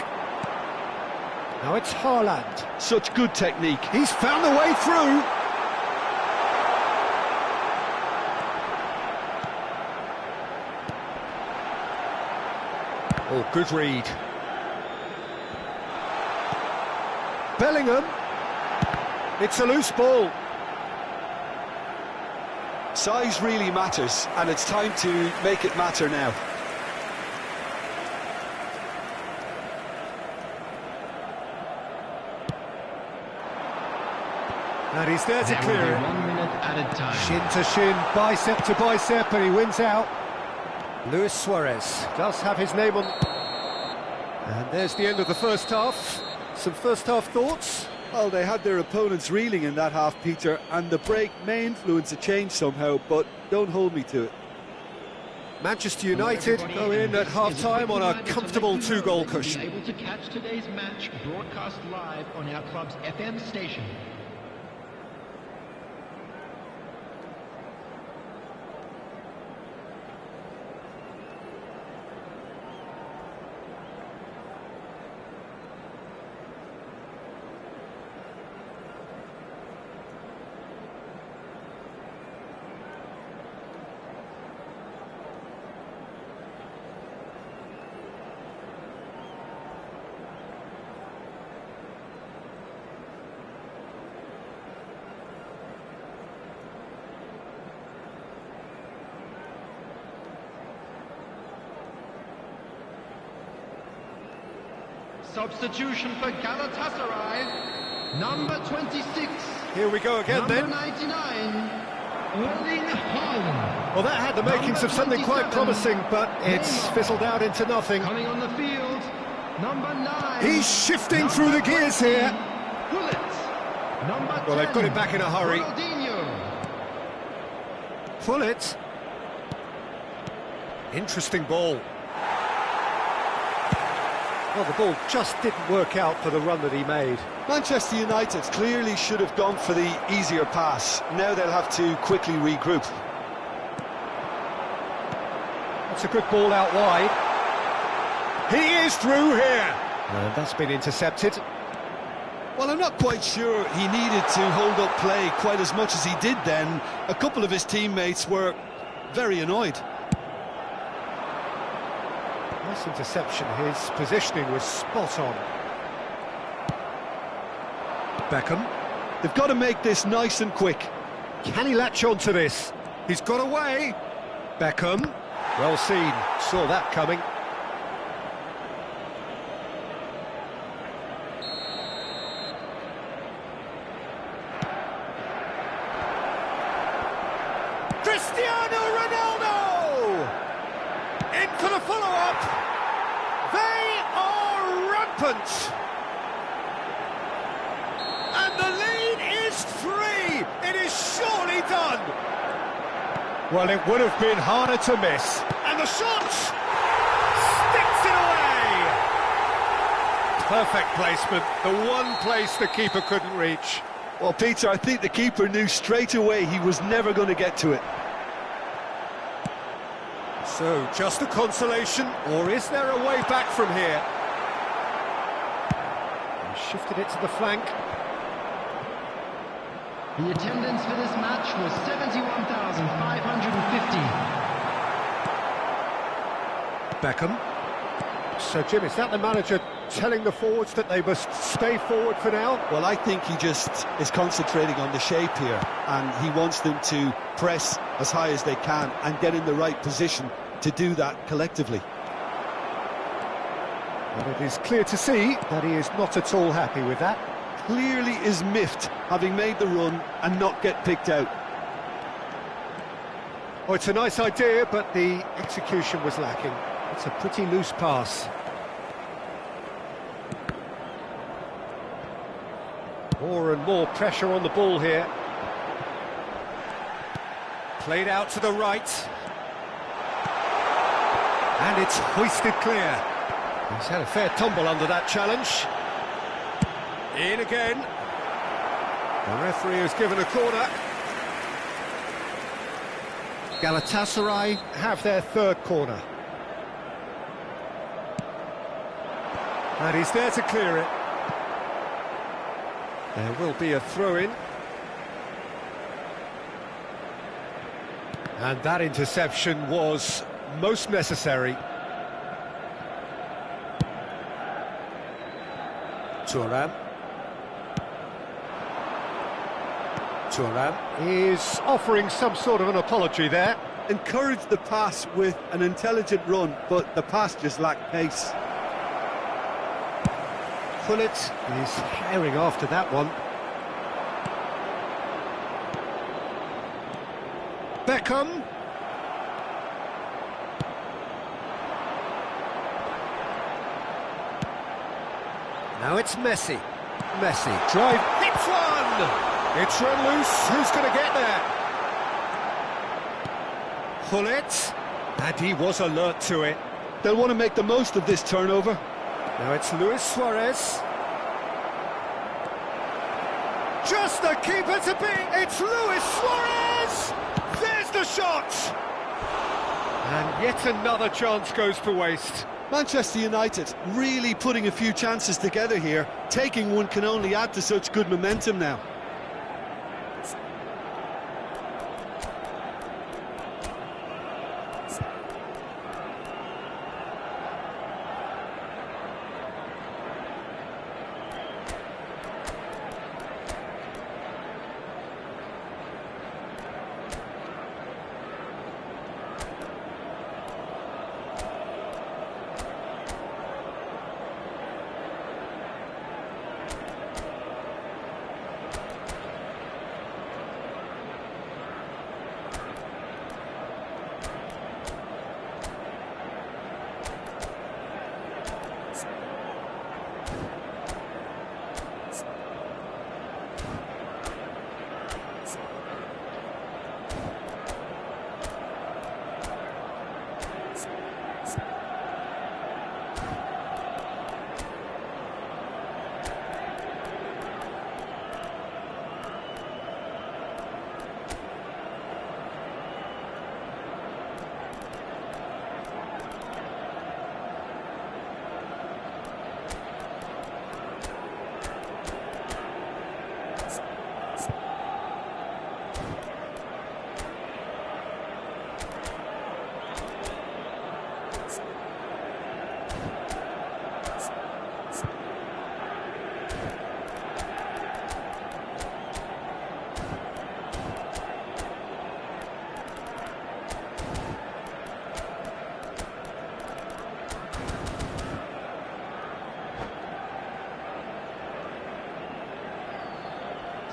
Now it's Haaland. Such good technique. He's found the way through. Oh, good read. Bellingham. It's a loose ball. Size really matters, and it's time to make it matter now. And he's there to clear it. 1 minute at a time. Shin to shin, bicep to bicep, and he wins out. Luis Suarez does have his name on... And there's the end of the first half. Some first half thoughts? Well, they had their opponents reeling in that half, Peter, and the break may influence a change somehow, but don't hold me to it. Manchester United go in at half-time on a comfortable 2-goal cushion. Able to catch today's match broadcast live on our club's FM station. Substitution for Galatasaray, number 26. Here we go again number then. 99, Erling Haaland. Well, that had the makings of something quite promising, but it's fizzled out into nothing. Coming on the field, number 9. He's shifting through the gears here. Gullit. Number 10. Well, they've got it back in a hurry. Ronaldinho. Pullet. Interesting ball. Well, the ball just didn't work out for the run that he made. Manchester United clearly should have gone for the easier pass. Now they'll have to quickly regroup. That's a good ball out wide. He is through here. And that's been intercepted. Well, I'm not quite sure he needed to hold up play quite as much as he did then. A couple of his teammates were very annoyed. Nice interception. His positioning was spot on. Beckham. They've got to make this nice and quick. Can he latch on to this? He's got away. Beckham. Well seen. Saw that coming. Cristiano Ronaldo! In for the follow-up. They are rampant. And the lead is 3. It is surely done. Well, it would have been harder to miss. And the shot sticks it away. Perfect placement. The one place the keeper couldn't reach. Well, Peter, I think the keeper knew straight away he was never going to get to it. So, just a consolation, or is there a way back from here? Shifted it to the flank. The attendance for this match was 71,550. Beckham. So, Jim, is that the manager telling the forwards that they must stay forward for now? Well, I think he just is concentrating on the shape here, and he wants them to press as high as they can and get in the right position to do that collectively. And it is clear to see that he is not at all happy with that. Clearly is miffed, having made the run and not get picked out. Oh, it's a nice idea, but the execution was lacking. It's a pretty loose pass. More and more pressure on the ball here. Played out to the right. And it's hoisted clear. He's had a fair tumble under that challenge. In again. The referee has given a corner. Galatasaray have their third corner. And he's there to clear it. There will be a throw-in. And that interception was most necessary. Thuram is offering some sort of an apology there. Encouraged the pass with an intelligent run, but the pass just lacked pace. Pullet is herring after that one. Beckham. Now it's Messi. Messi, drive, hits one! It's run loose, who's going to get there? Pullet, and he was alert to it. They'll want to make the most of this turnover. Now it's Luis Suarez. Just the keeper to beat, it's Luis Suarez! There's the shot! And yet another chance goes to waste. Manchester United really putting a few chances together here. Taking one can only add to such good momentum now.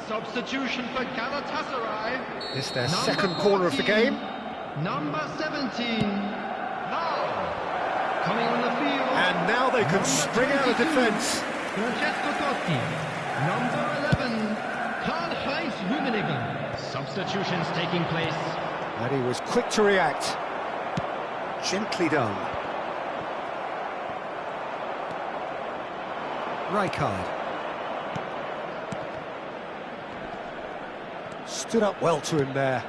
Substitution for Galatasaray. It's their second corner of the game. Number 17. Now, coming on the field. And now they can spring out of defence. Francesco Totti. Number 11. Karl-Heinz Rummenigge. Substitutions taking place. And he was quick to react. Gently done. Rijkaard. Stood up well to him there.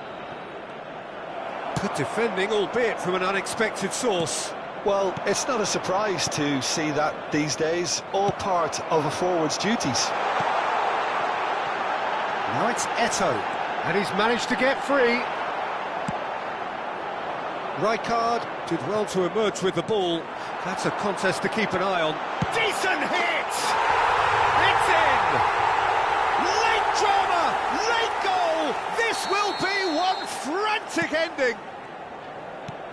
Good defending, albeit from an unexpected source. Well, it's not a surprise to see that these days, all part of a forward's duties. Now it's Eto, and he's managed to get free. Rijkaard did well to emerge with the ball. That's a contest to keep an eye on. Decent hit! It's in! Late drama! Late goal! This will be one frantic ending!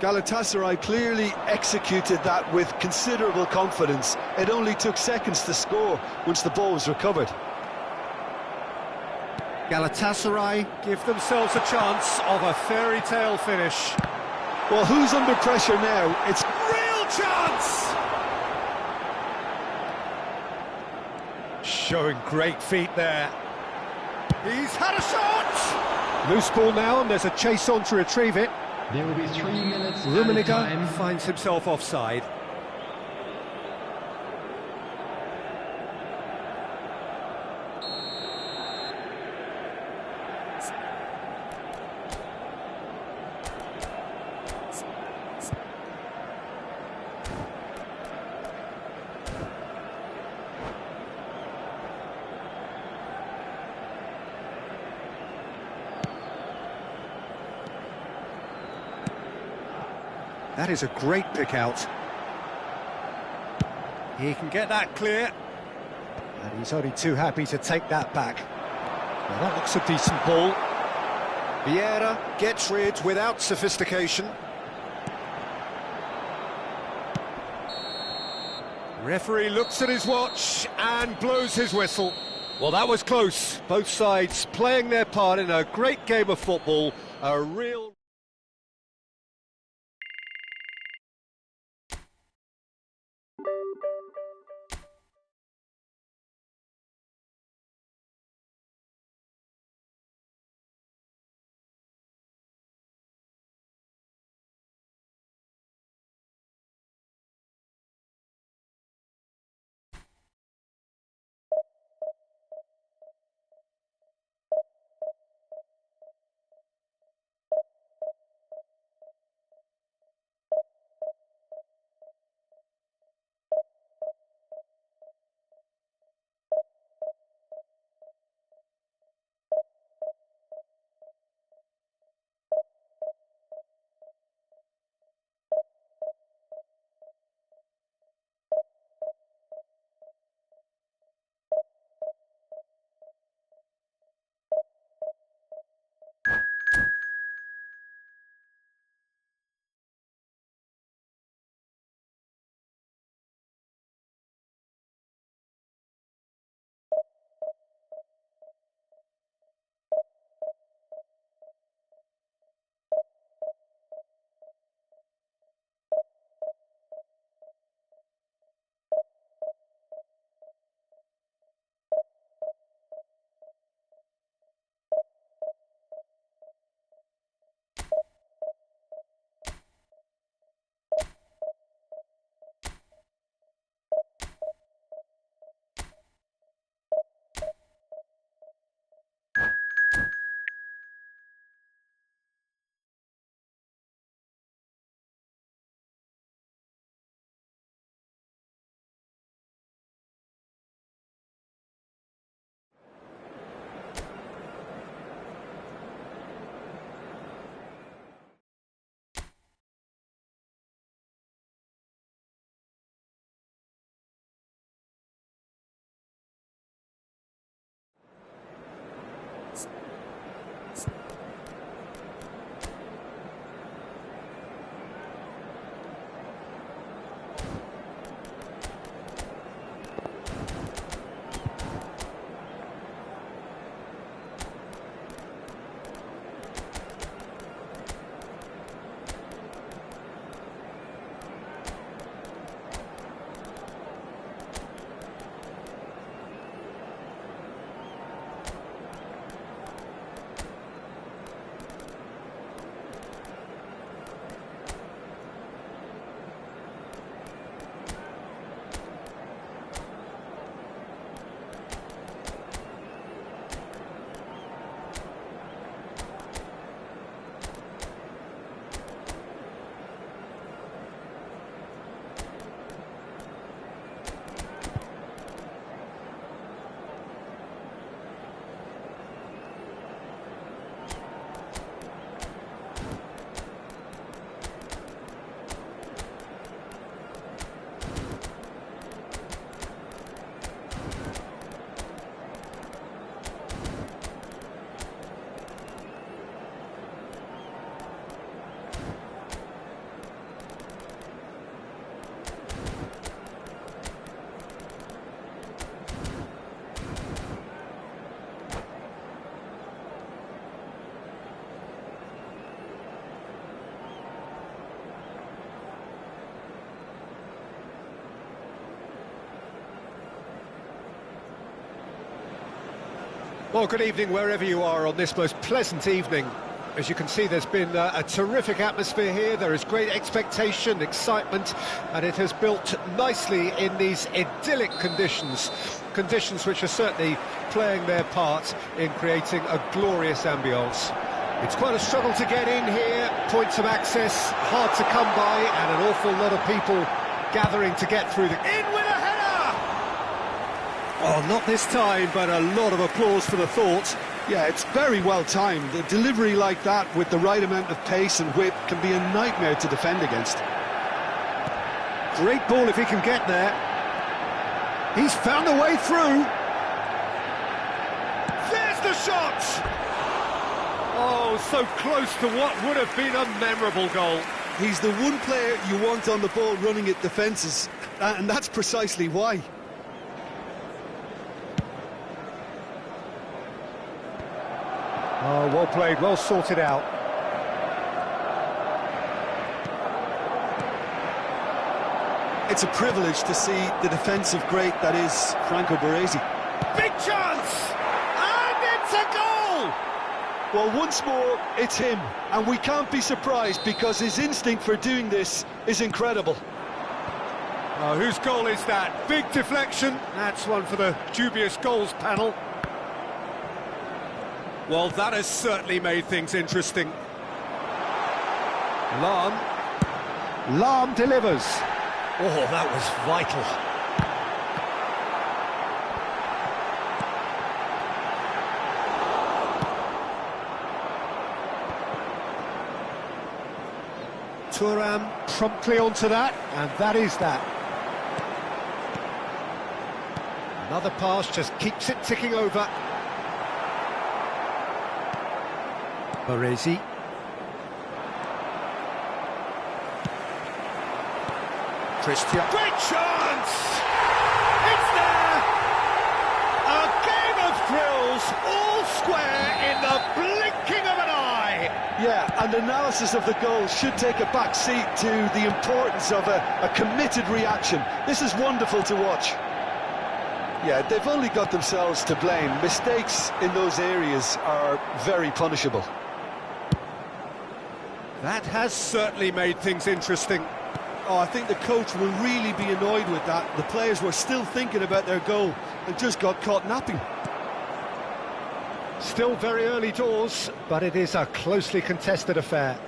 Galatasaray clearly executed that with considerable confidence. It only took seconds to score once the ball was recovered. Galatasaray give themselves a chance of a fairy tale finish. Well, who's under pressure now? It's Real chance! Showing great feet there. He's had a shot! Loose ball now, and there's a chase on to retrieve it. There will be 3 minutes added Rummenigge time. finds himself offside. That is a great pick out. He can get that clear. And he's only too happy to take that back. Well, that looks a decent ball. Vieira gets rid without sophistication. Referee looks at his watch and blows his whistle. Well, that was close. Both sides playing their part in a great game of football. A real... Well, good evening wherever you are on this most pleasant evening. As you can see, there's been a terrific atmosphere here. There is great expectation, excitement, and it has built nicely in these idyllic conditions. Conditions which are certainly playing their part in creating a glorious ambience. It's quite a struggle to get in here, points of access hard to come by, and an awful lot of people gathering to get through the... In with a header! Oh, not this time, but a lot of applause for the thought. Yeah, it's very well timed. A delivery like that with the right amount of pace and whip can be a nightmare to defend against. Great ball if he can get there. He's found a way through. There's the shot! Oh, so close to what would have been a memorable goal. He's the one player you want on the ball running at defences, and that's precisely why. Oh, well played, well sorted out. It's a privilege to see the defensive great that is Franco Baresi. Big chance! And it's a goal! Well, once more, it's him, and we can't be surprised because his instinct for doing this is incredible. Oh, whose goal is that? Big deflection. That's one for the dubious goals panel. Well, that has certainly made things interesting. Lahm delivers. Oh, that was vital. Thuram promptly onto that, and that is that. Another pass just keeps it ticking over. Baresi. Christian. Great chance! It's there! A game of thrills, all square in the blinking of an eye! Yeah, and analysis of the goal should take a back seat to the importance of a committed reaction. This is wonderful to watch. Yeah, they've only got themselves to blame. Mistakes in those areas are very punishable. That has certainly made things interesting. Oh, I think the coach will really be annoyed with that. The players were still thinking about their goal and just got caught napping. Still very early doors, but it is a closely contested affair.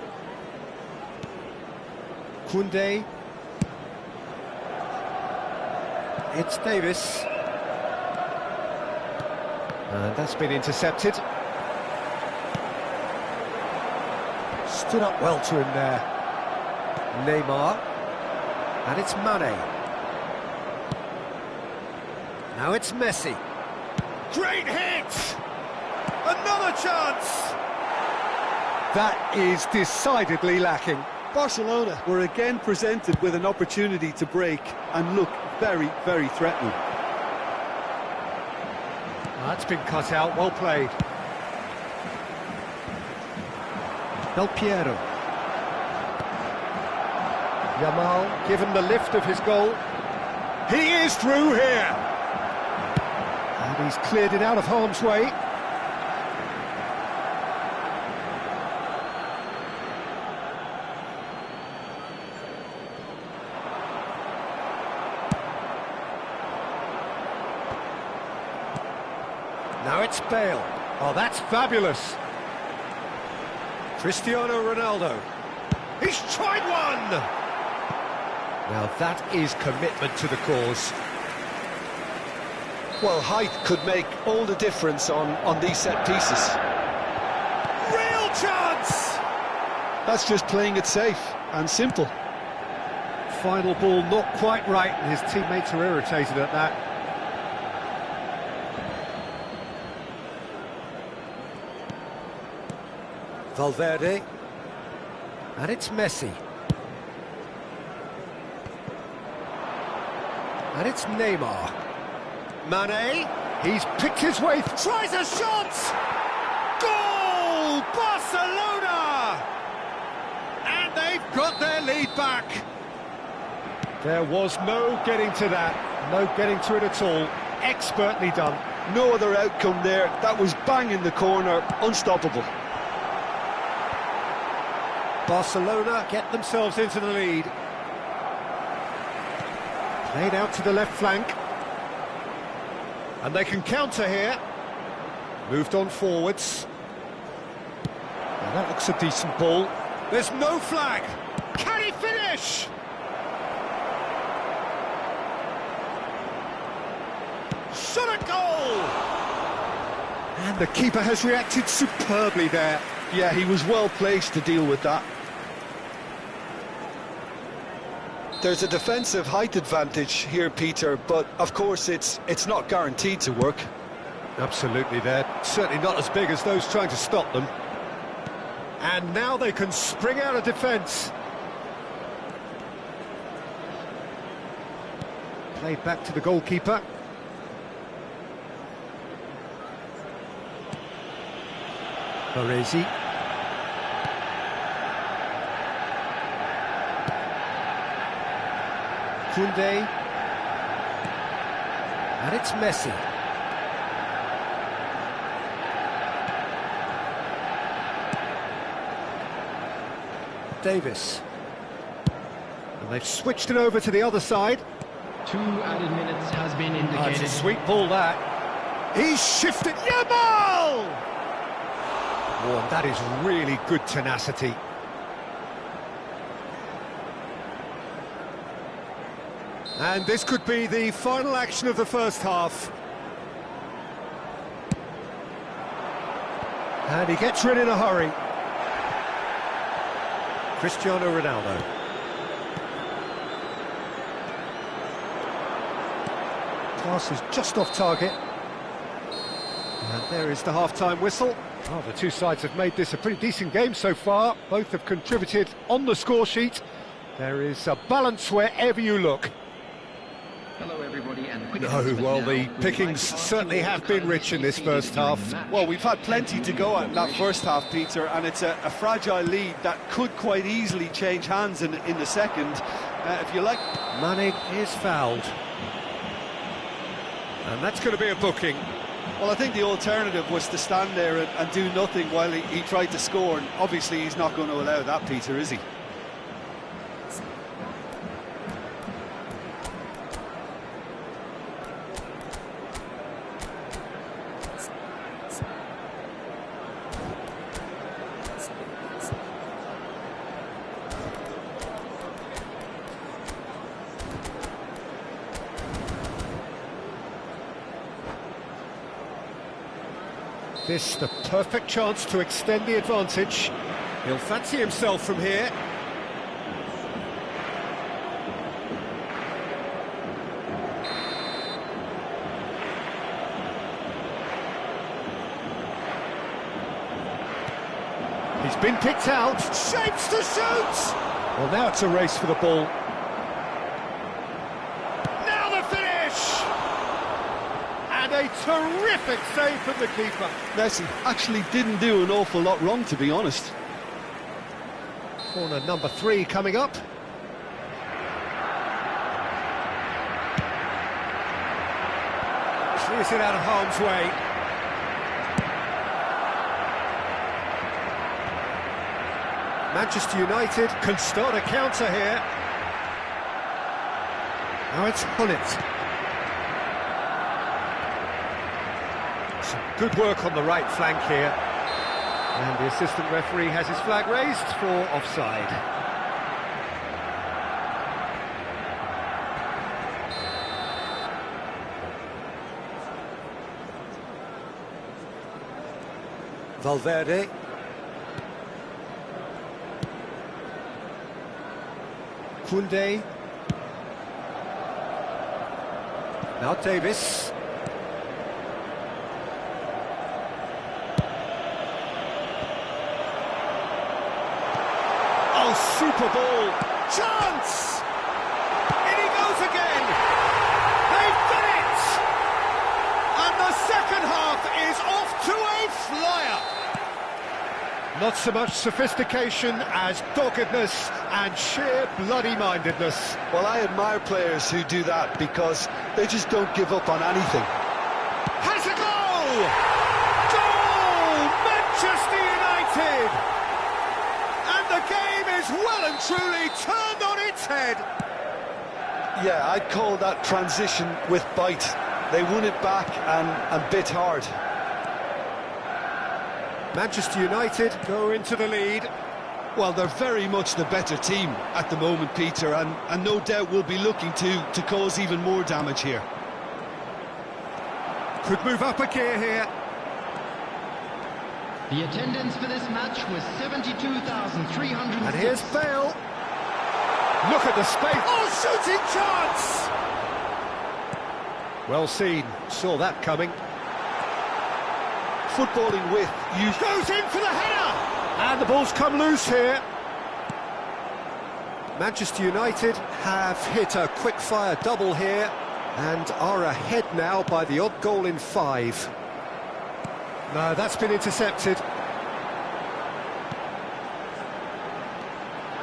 Koundé. It's Davis. And that's been intercepted. Stood up well to him there. Neymar. And it's Mane. Now it's Messi. Great hit! Another chance! That is decidedly lacking. Barcelona were again presented with an opportunity to break and look very, very threatening. That's been cut out, well played. Del Piero. Yamal given the lift of his goal. He is through here. And he's cleared it out of harm's way. Now it's Bale. Oh, that's fabulous. Cristiano Ronaldo. He's tried one! Now that is commitment to the cause. Well, height could make all the difference on these set pieces. Real chance! That's just playing it safe and simple. Final ball not quite right, and his teammates are irritated at that. Valverde. And it's Messi. And it's Neymar. Mane, he's picked his way, tries a shot! Goal! Barcelona! And they've got their lead back. There was no getting to that, no getting to it at all. Expertly done. No other outcome there. That was bang in the corner, unstoppable. Barcelona get themselves into the lead. Played out to the left flank. And they can counter here. Moved on forwards. Now that looks a decent ball. There's no flag. Can he finish? Shot a goal! And the keeper has reacted superbly there. Yeah, he was well placed to deal with that. There's a defensive height advantage here, Peter, but of course it's not guaranteed to work. Absolutely, they're certainly not as big as those trying to stop them. And now they can spring out of defence. Played back to the goalkeeper. Baresi. Koundé. And it's Messi. Davis. And they've switched it over to the other side. 2 added minutes has been indicated. It's a sweet ball, that. He's shifted. Yamal! Oh, and that is really good tenacity. And this could be the final action of the first half. And he gets rid in a hurry. Cristiano Ronaldo. Pass is just off target. And there is the half-time whistle. Oh, the two sides have made this a pretty decent game so far. Both have contributed on the score sheet. There is a balance wherever you look. Hello everybody, and quick No, announcement well, now. the We'd like pickings to ask certainly you all have to been kindly rich in this take first seats during half. the match. Well, we've had plenty to go at in that first half, Peter, and it's a fragile lead that could quite easily change hands in the second. If you like... Mane is fouled. And that's going to be a booking. Well, I think the alternative was to stand there and do nothing while he tried to score, and obviously he's not going to allow that, Peter, is he? This the perfect chance to extend the advantage. He'll fancy himself from here. He's been picked out. Shapes to shoot! Well, now it's a race for the ball. Now the finish! And a terrific save from the keeper. Messi actually didn't do an awful lot wrong, to be honest. Corner number 3 coming up. Clears it out of harm's way. Manchester United can start a counter here. Now it's Hullet. Some good work on the right flank here. And the assistant referee has his flag raised for offside. Valverde. Koundé. Now Davis. Oh, super ball. Chance! In he goes again. They've done it! And the second half is off to a flyer. Not so much sophistication as doggedness and sheer bloody-mindedness. Well, I admire players who do that because they just don't give up on anything. Has a Goal! Manchester United! And the game is well and truly turned on its head. Yeah, I'd call that transition with bite. They won it back and bit hard. Manchester United go into the lead. Well, they're very much the better team at the moment, Peter, and no doubt will be looking to cause even more damage here. Could move up a gear here. The attendance for this match was 72,300. And here's Bale. Look at the space. Oh, shooting chance! Well seen. Saw that coming. Footballing with you. Goes in for the header! And the ball's come loose here. Manchester United have hit a quick-fire double here and are ahead now by the odd goal in 5. No, that's been intercepted.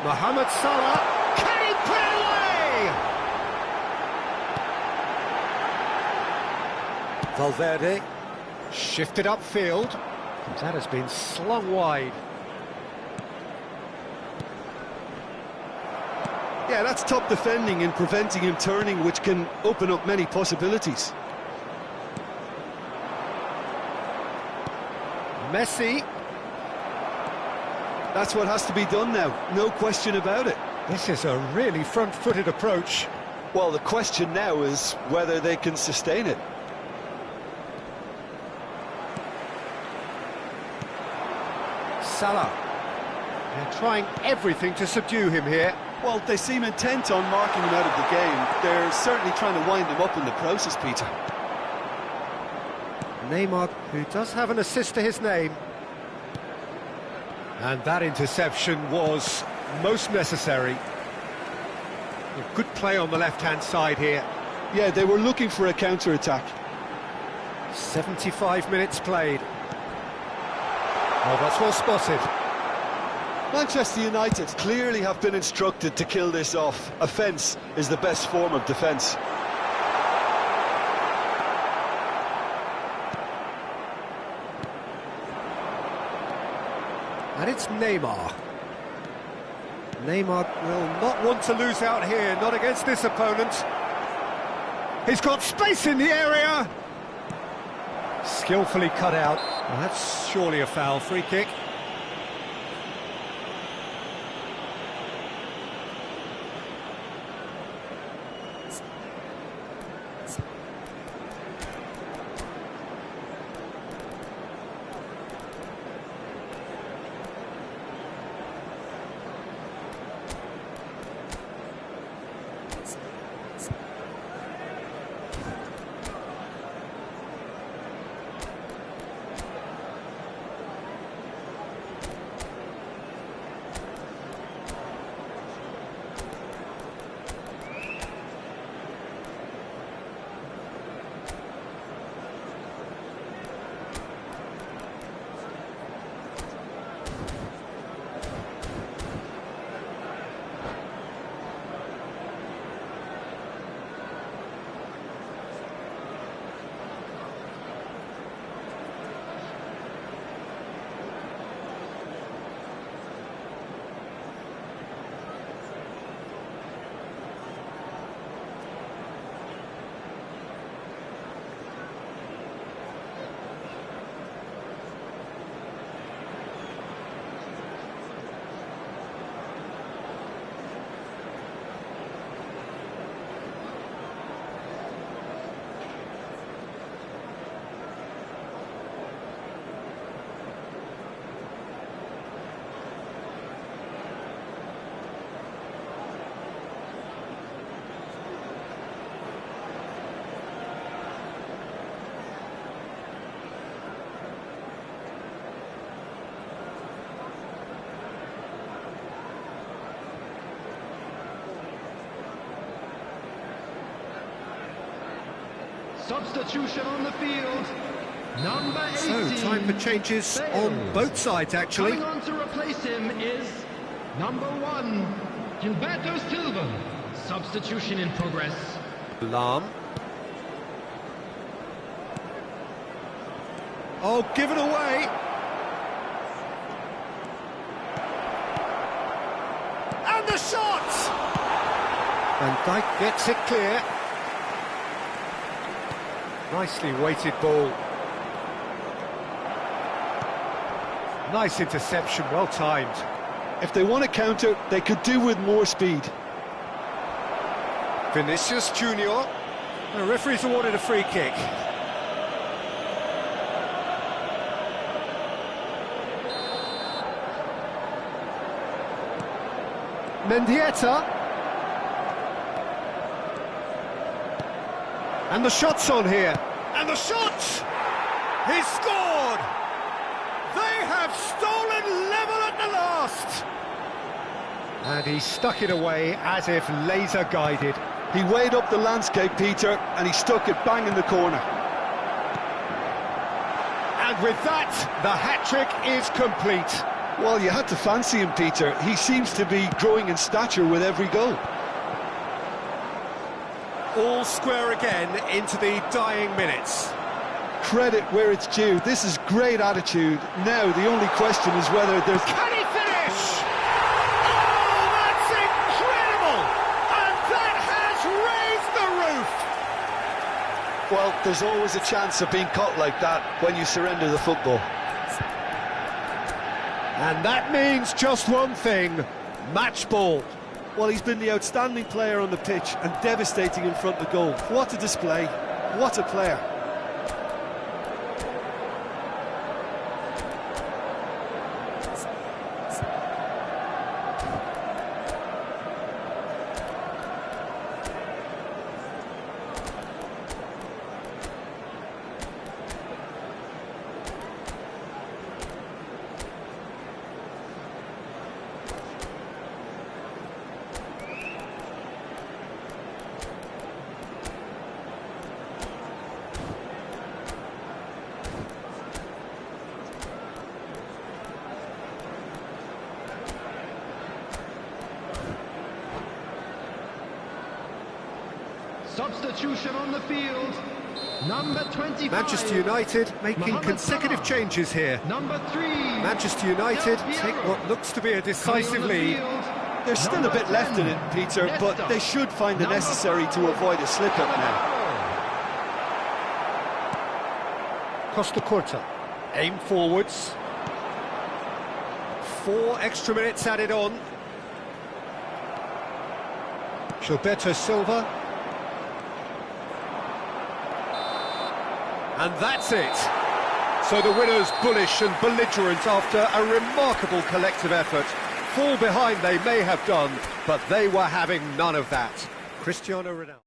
Mohamed Salah. Can he put it away? Valverde. Shifted upfield. That has been slung wide. Yeah, that's top defending and preventing him turning, which can open up many possibilities. Messi. That's what has to be done now, no question about it. This is a really front-footed approach. Well, the question now is whether they can sustain it. Salah. They're trying everything to subdue him here. Well, they seem intent on marking him out of the game. They're certainly trying to wind him up in the process, Peter. Neymar, who does have an assist to his name. And that interception was most necessary. A good play on the left-hand side here. Yeah, they were looking for a counter-attack. 75 minutes played. Oh, that's well spotted. Manchester United clearly have been instructed to kill this off. Offence is the best form of defence. And it's Neymar. Neymar will not want to lose out here, not against this opponent. He's got space in the area. Skillfully cut out. Well, that's surely a foul. Free kick. Substitution on the field. Number 18. So, time for changes on both sides, actually. Coming on to replace him is number 1, Gilberto Silva. Substitution in progress. Lam. Oh, given away. And the shot! Van Dijk gets it clear. Nicely weighted ball. Nice interception, well timed. If they want to counter, they could do with more speed. Vinicius Junior. The referee's awarded a free kick. Mendieta. And the shot's on here. And the shot! He's scored! They have stolen level at the last! And he stuck it away as if laser guided. He weighed up the landscape, Peter, and he stuck it bang in the corner. And with that, the hat-trick is complete. Well, you had to fancy him, Peter. He seems to be growing in stature with every goal. All square again into the dying minutes. Credit where it's due. This is great attitude. Now, the only question is whether there's... Can he finish? Oh, that's incredible! And that has raised the roof! Well, there's always a chance of being caught like that when you surrender the football. And that means just one thing, match ball. Well, he's been the outstanding player on the pitch and devastating in front of goal. What a display, what a player. Substitution on the field. Number 25. Manchester United making Mohamed consecutive Salah. changes here. Number 3. Manchester United take what looks to be a decisive lead. There's still a bit left in it, Peter, but they should find the necessary to avoid a slip-up now. Costa Curta, aim forwards. 4 extra minutes added on. Gilberto Silva. And that's it. So the winners bullish and belligerent after a remarkable collective effort. Fall behind they may have done, but they were having none of that. Cristiano Ronaldo.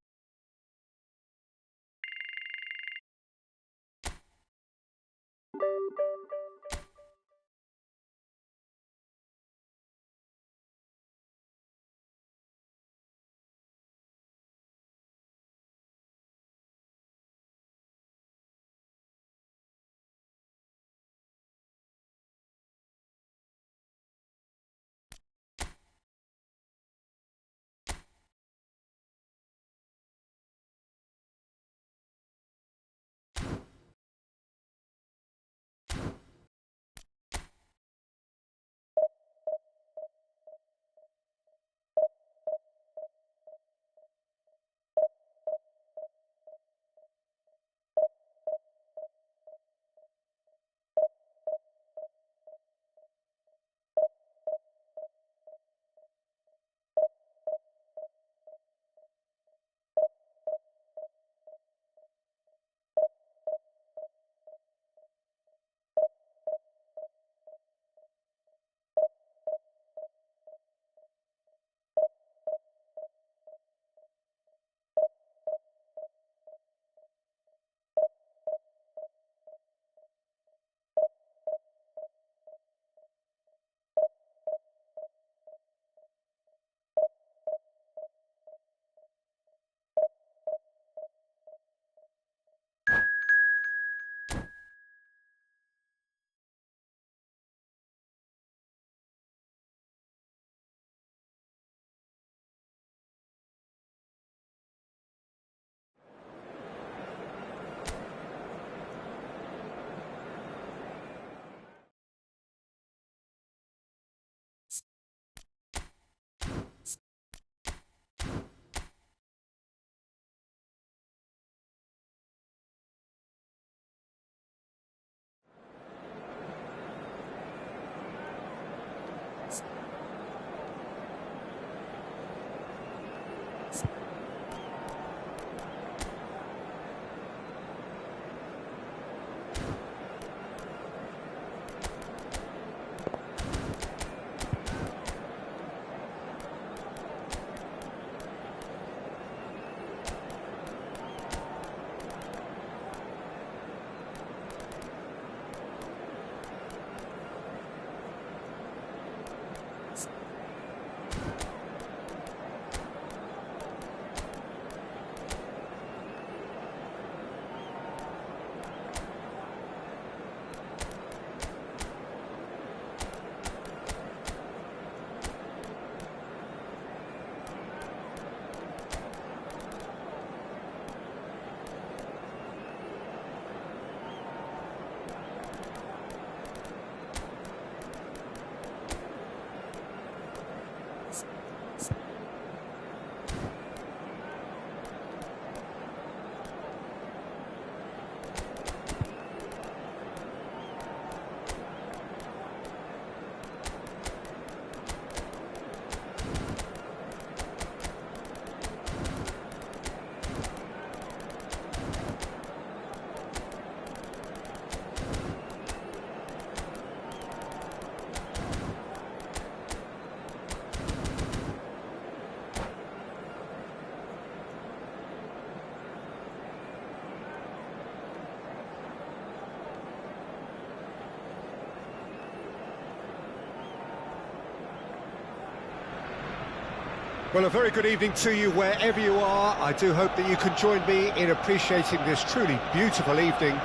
Well, a very good evening to you wherever you are. I do hope that you can join me in appreciating this truly beautiful evening,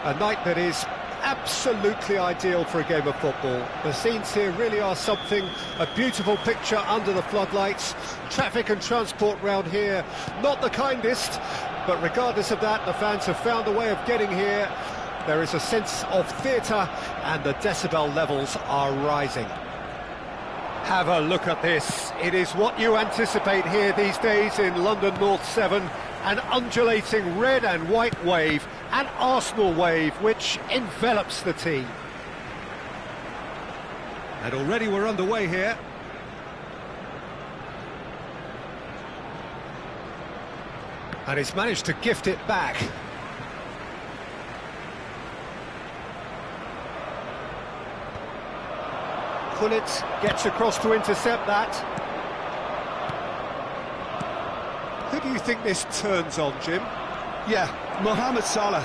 a night that is absolutely ideal for a game of football. The scenes here really are something, a beautiful picture under the floodlights. Traffic and transport round here, not the kindest, but regardless of that, the fans have found a way of getting here. There is a sense of theatre and the decibel levels are rising. Have a look at this. It is what you anticipate here these days in London North 7. An undulating red and white wave, an Arsenal wave which envelops the team. And already we're underway here. And he's managed to gift it back. Gullit gets across to intercept that. Who do you think this turns on, Jim? Yeah, Mohamed Salah.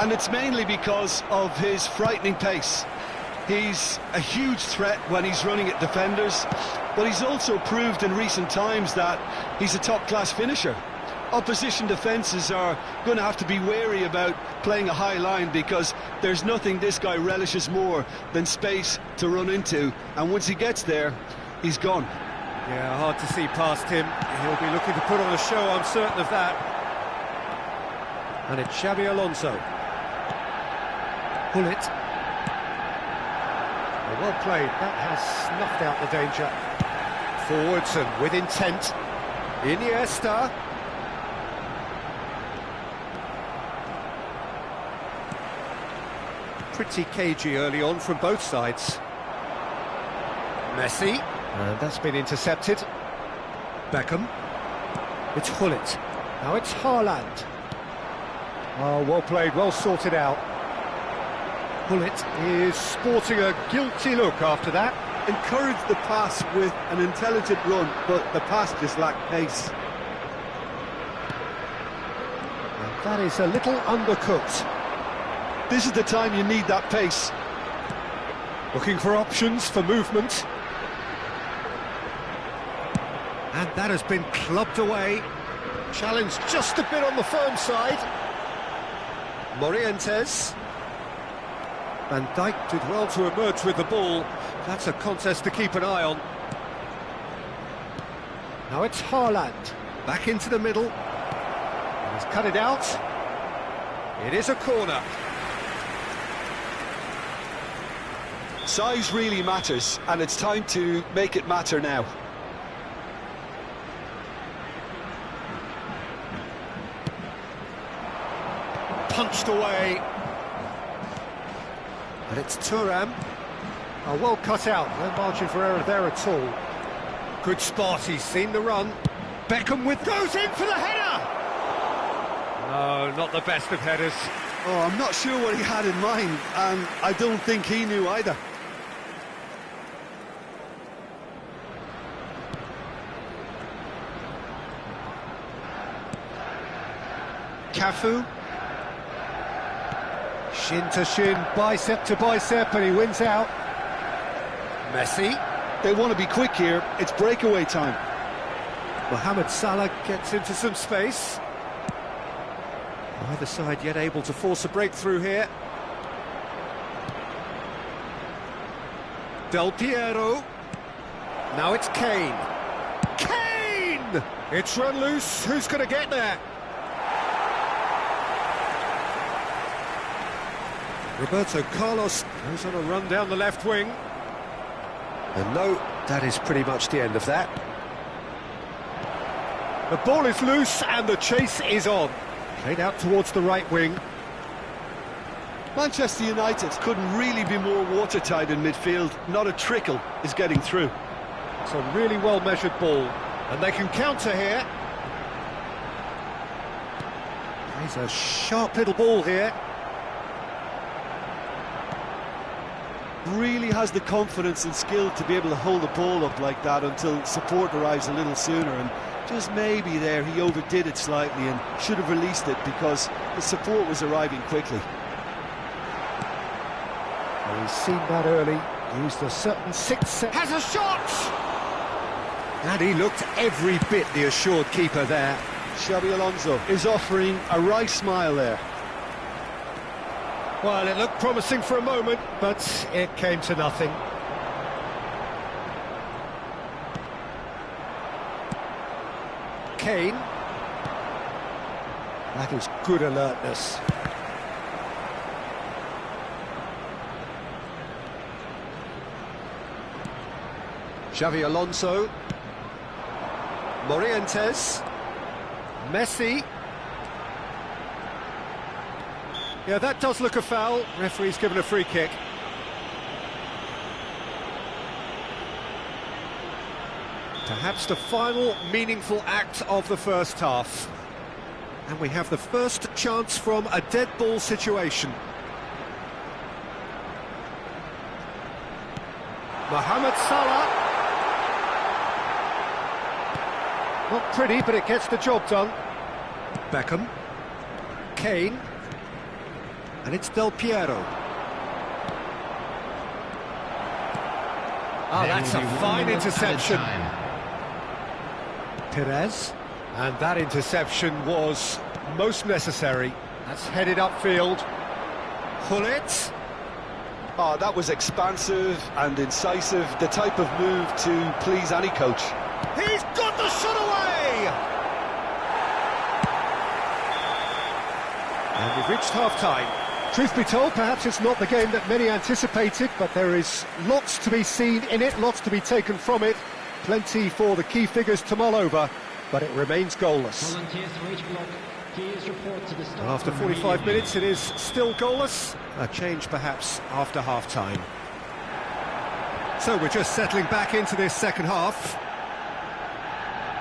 And it's mainly because of his frightening pace. He's a huge threat when he's running at defenders, but he's also proved in recent times that he's a top-class finisher. Opposition defences are going to have to be wary about playing a high line because there's nothing this guy relishes more than space to run into, and once he gets there, he's gone. Yeah, hard to see past him. He'll be looking to put on a show, I'm certain of that. And it's Xabi Alonso. Gullit. Well played, that has snuffed out the danger. Forwards and with intent. Iniesta. Pretty cagey early on from both sides. Messi. And that's been intercepted. Beckham. It's Gullit. Now it's Haaland. Oh, well played, well sorted out. Gullit is sporting a guilty look after that. Encouraged the pass with an intelligent run, but the pass just lacked pace. And that is a little undercooked. This is the time you need that pace. Looking for options for movement. And that has been clubbed away. Challenge just a bit on the firm side. Morientes. Van Dijk did well to emerge with the ball. That's a contest to keep an eye on. Now it's Haaland. Back into the middle. He's cut it out. It is a corner. Size really matters, and it's time to make it matter now. Punched away. And it's Thuram. Oh, well cut out, no margin for error there at all. Good spot, he's seen the run. Beckham goes in for the header! No, not the best of headers. Oh, I'm not sure what he had in mind, and I don't think he knew either. Cafu. Shin to shin, bicep to bicep, and he wins out. Messi. They want to be quick here, it's breakaway time. Mohamed Salah gets into some space. Either side yet able to force a breakthrough here. Del Piero. Now it's Kane. Kane! It's run loose, who's going to get there? Roberto Carlos goes on a run down the left wing. And no, that is pretty much the end of that. The ball is loose and the chase is on. Played out towards the right wing. Manchester United couldn't really be more watertight in midfield. Not a trickle is getting through. It's a really well-measured ball. And they can counter here. Plays a sharp little ball here. Really has the confidence and skill to be able to hold the ball up like that until support arrives a little sooner, and just maybe there he overdid it slightly and should have released it because the support was arriving quickly. Well, he's seen that early, used a certain sixth set. Has a shot! And he looked every bit the assured keeper there. Xabi Alonso is offering a wry smile there. Well, it looked promising for a moment, but it came to nothing. Kane. That is good alertness. Xabi Alonso. Morientes. Messi. Yeah, that does look a foul. Referee's given a free kick. Perhaps the final meaningful act of the first half. And we have the first chance from a dead ball situation. Mohamed Salah. Not pretty, but it gets the job done. Beckham. Kane. And it's Del Piero. Oh, that's a fine interception. Perez. And that interception was most necessary. That's headed upfield. Hullet. Oh, that was expansive and incisive, the type of move to please any coach. He's got the shot away! And we've reached half-time. Truth be told, perhaps it's not the game that many anticipated, but there is lots to be seen in it, lots to be taken from it. Plenty for the key figures to mull over, but it remains goalless. After 45 minutes, it is still goalless. A change, perhaps, after half-time. So we're just settling back into this second half.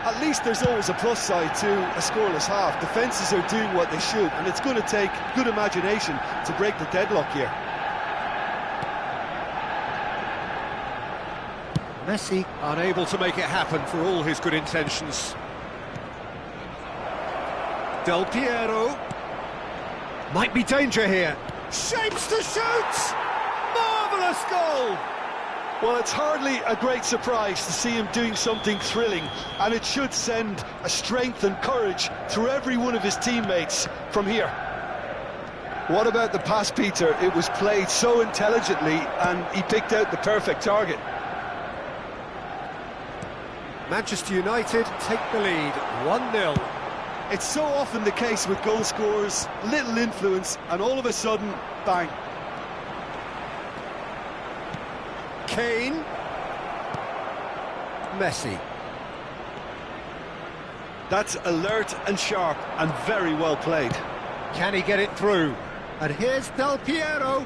At least there's always a plus side to a scoreless half. Defences are doing what they should, and it's going to take good imagination to break the deadlock here. Messi unable to make it happen for all his good intentions. Del Piero. Might be danger here. Shapes to shoot! Marvellous goal! Well, it's hardly a great surprise to see him doing something thrilling, and it should send a strength and courage through every one of his teammates from here. What about the pass, Peter? It was played so intelligently, and he picked out the perfect target. Manchester United take the lead, 1-0. It's so often the case with goal scorers, little influence, and all of a sudden, bang. Kane. Messi. That's alert and sharp and very well played. Can he get it through? And here's Del Piero.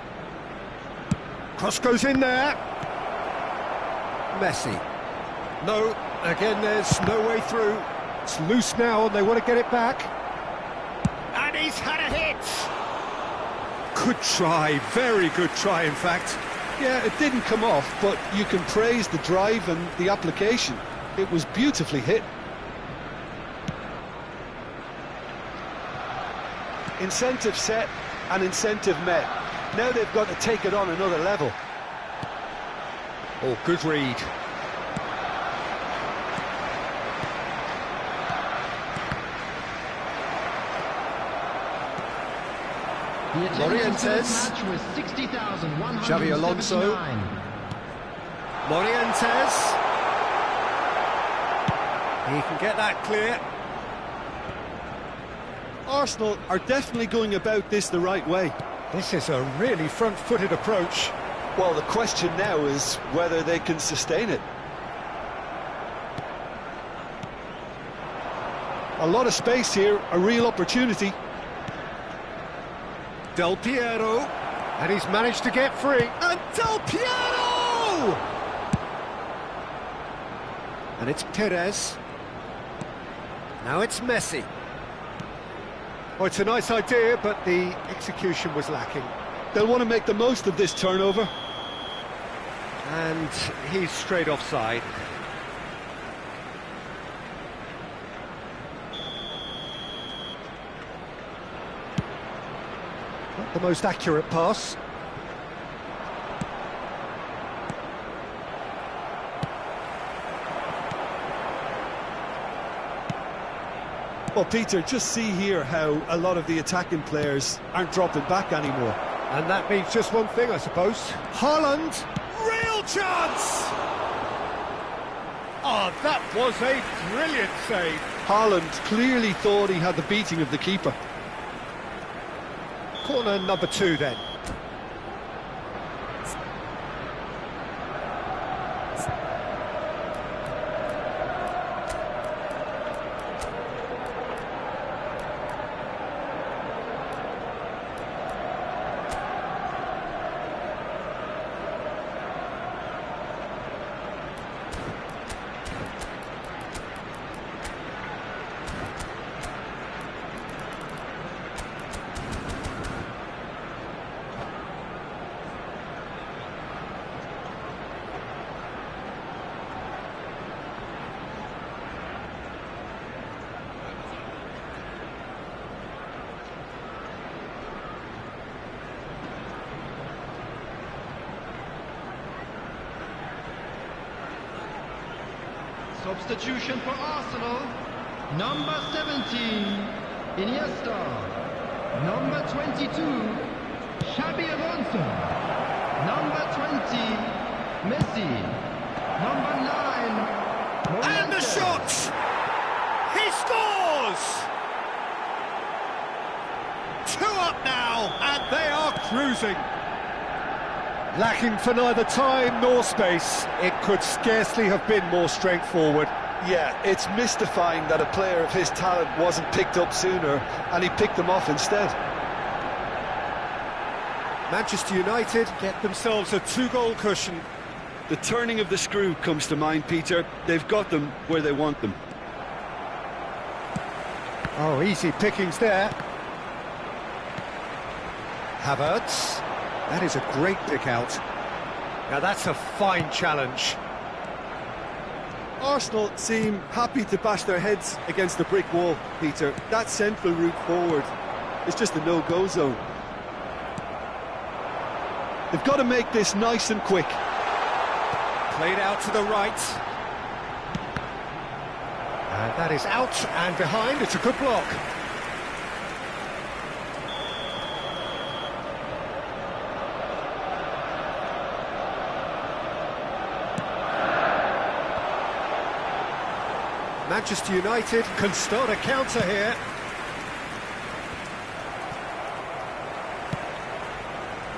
Cross goes in there. Messi. No, again there's no way through. It's loose now and they want to get it back. And he's had a hit. Good try, very good try in fact. Yeah, it didn't come off, but you can praise the drive and the application. It was beautifully hit. Incentive set and incentive met. Now they've got to take it on another level. Oh, good read. Morientes. Xabi Alonso. Morientes. He can get that clear. Arsenal are definitely going about this the right way. This is a really front-footed approach. Well, the question now is whether they can sustain it. A lot of space here, a real opportunity. Del Piero, and he's managed to get free. And Del Piero! And it's Perez. Now it's Messi. Oh, it's a nice idea, but the execution was lacking. They'll want to make the most of this turnover. And he's straight offside. Not the most accurate pass. Well, Peter, just see here how a lot of the attacking players aren't dropping back anymore. And that means just one thing, I suppose. Haaland, real chance! Oh, that was a brilliant save. Haaland clearly thought he had the beating of the keeper. Corner number 2 then. Substitution for Arsenal. Number 17, Iniesta. Number 22, Xabi Alonso. Number 20, Messi. Number 9, And the shot! He scores! 2 up now, and they are cruising. Lacking for neither time nor space, it could scarcely have been more straightforward. Yeah, it's mystifying that a player of his talent wasn't picked up sooner, and he picked them off instead. Manchester United get themselves a 2-goal cushion. The turning of the screw comes to mind, Peter. They've got them where they want them. Oh, easy pickings there. Havertz. That is a great pick out. Now that's a fine challenge. Arsenal seem happy to bash their heads against the brick wall, Peter. That central route forward is just a no-go zone. They've got to make this nice and quick. Played out to the right. And that is out and behind. It's a good block. Manchester United can start a counter here.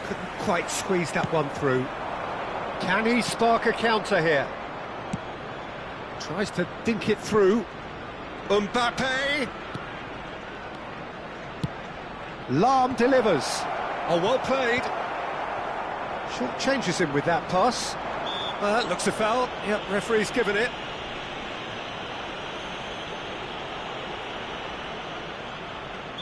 Couldn't quite squeeze that one through. Can he spark a counter here? Tries to dink it through. Mbappe. Lahm delivers. Oh, well played. Short changes him with that pass. That looks a foul. Yep, referee's given it.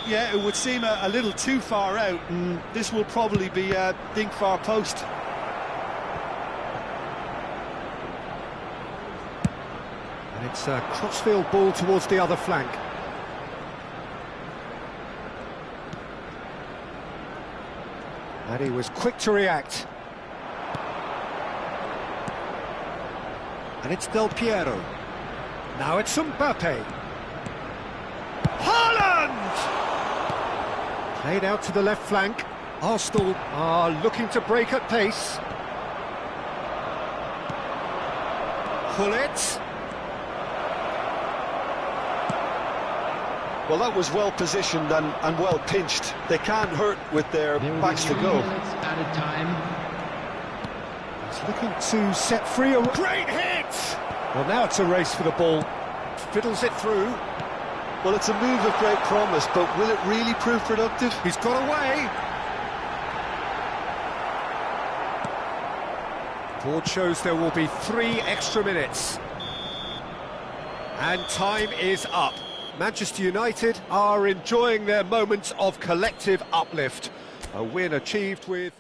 Yeah, it would seem a little too far out, and this will probably be a dink far post. And it's a crossfield ball towards the other flank. And he was quick to react. And it's Del Piero. Now it's Mbappe. Haaland! Played out to the left flank. Arsenal are looking to break at pace. Gullit. Well, that was well positioned and well pinched. They can't hurt with their backs to go. Added time. He's looking to set free a great hit! Well, now it's a race for the ball. Fiddles it through. Well, it's a move of great promise, but will it really prove productive? He's got away. Board shows there will be 3 extra minutes. And time is up. Manchester United are enjoying their moments of collective uplift. A win achieved with...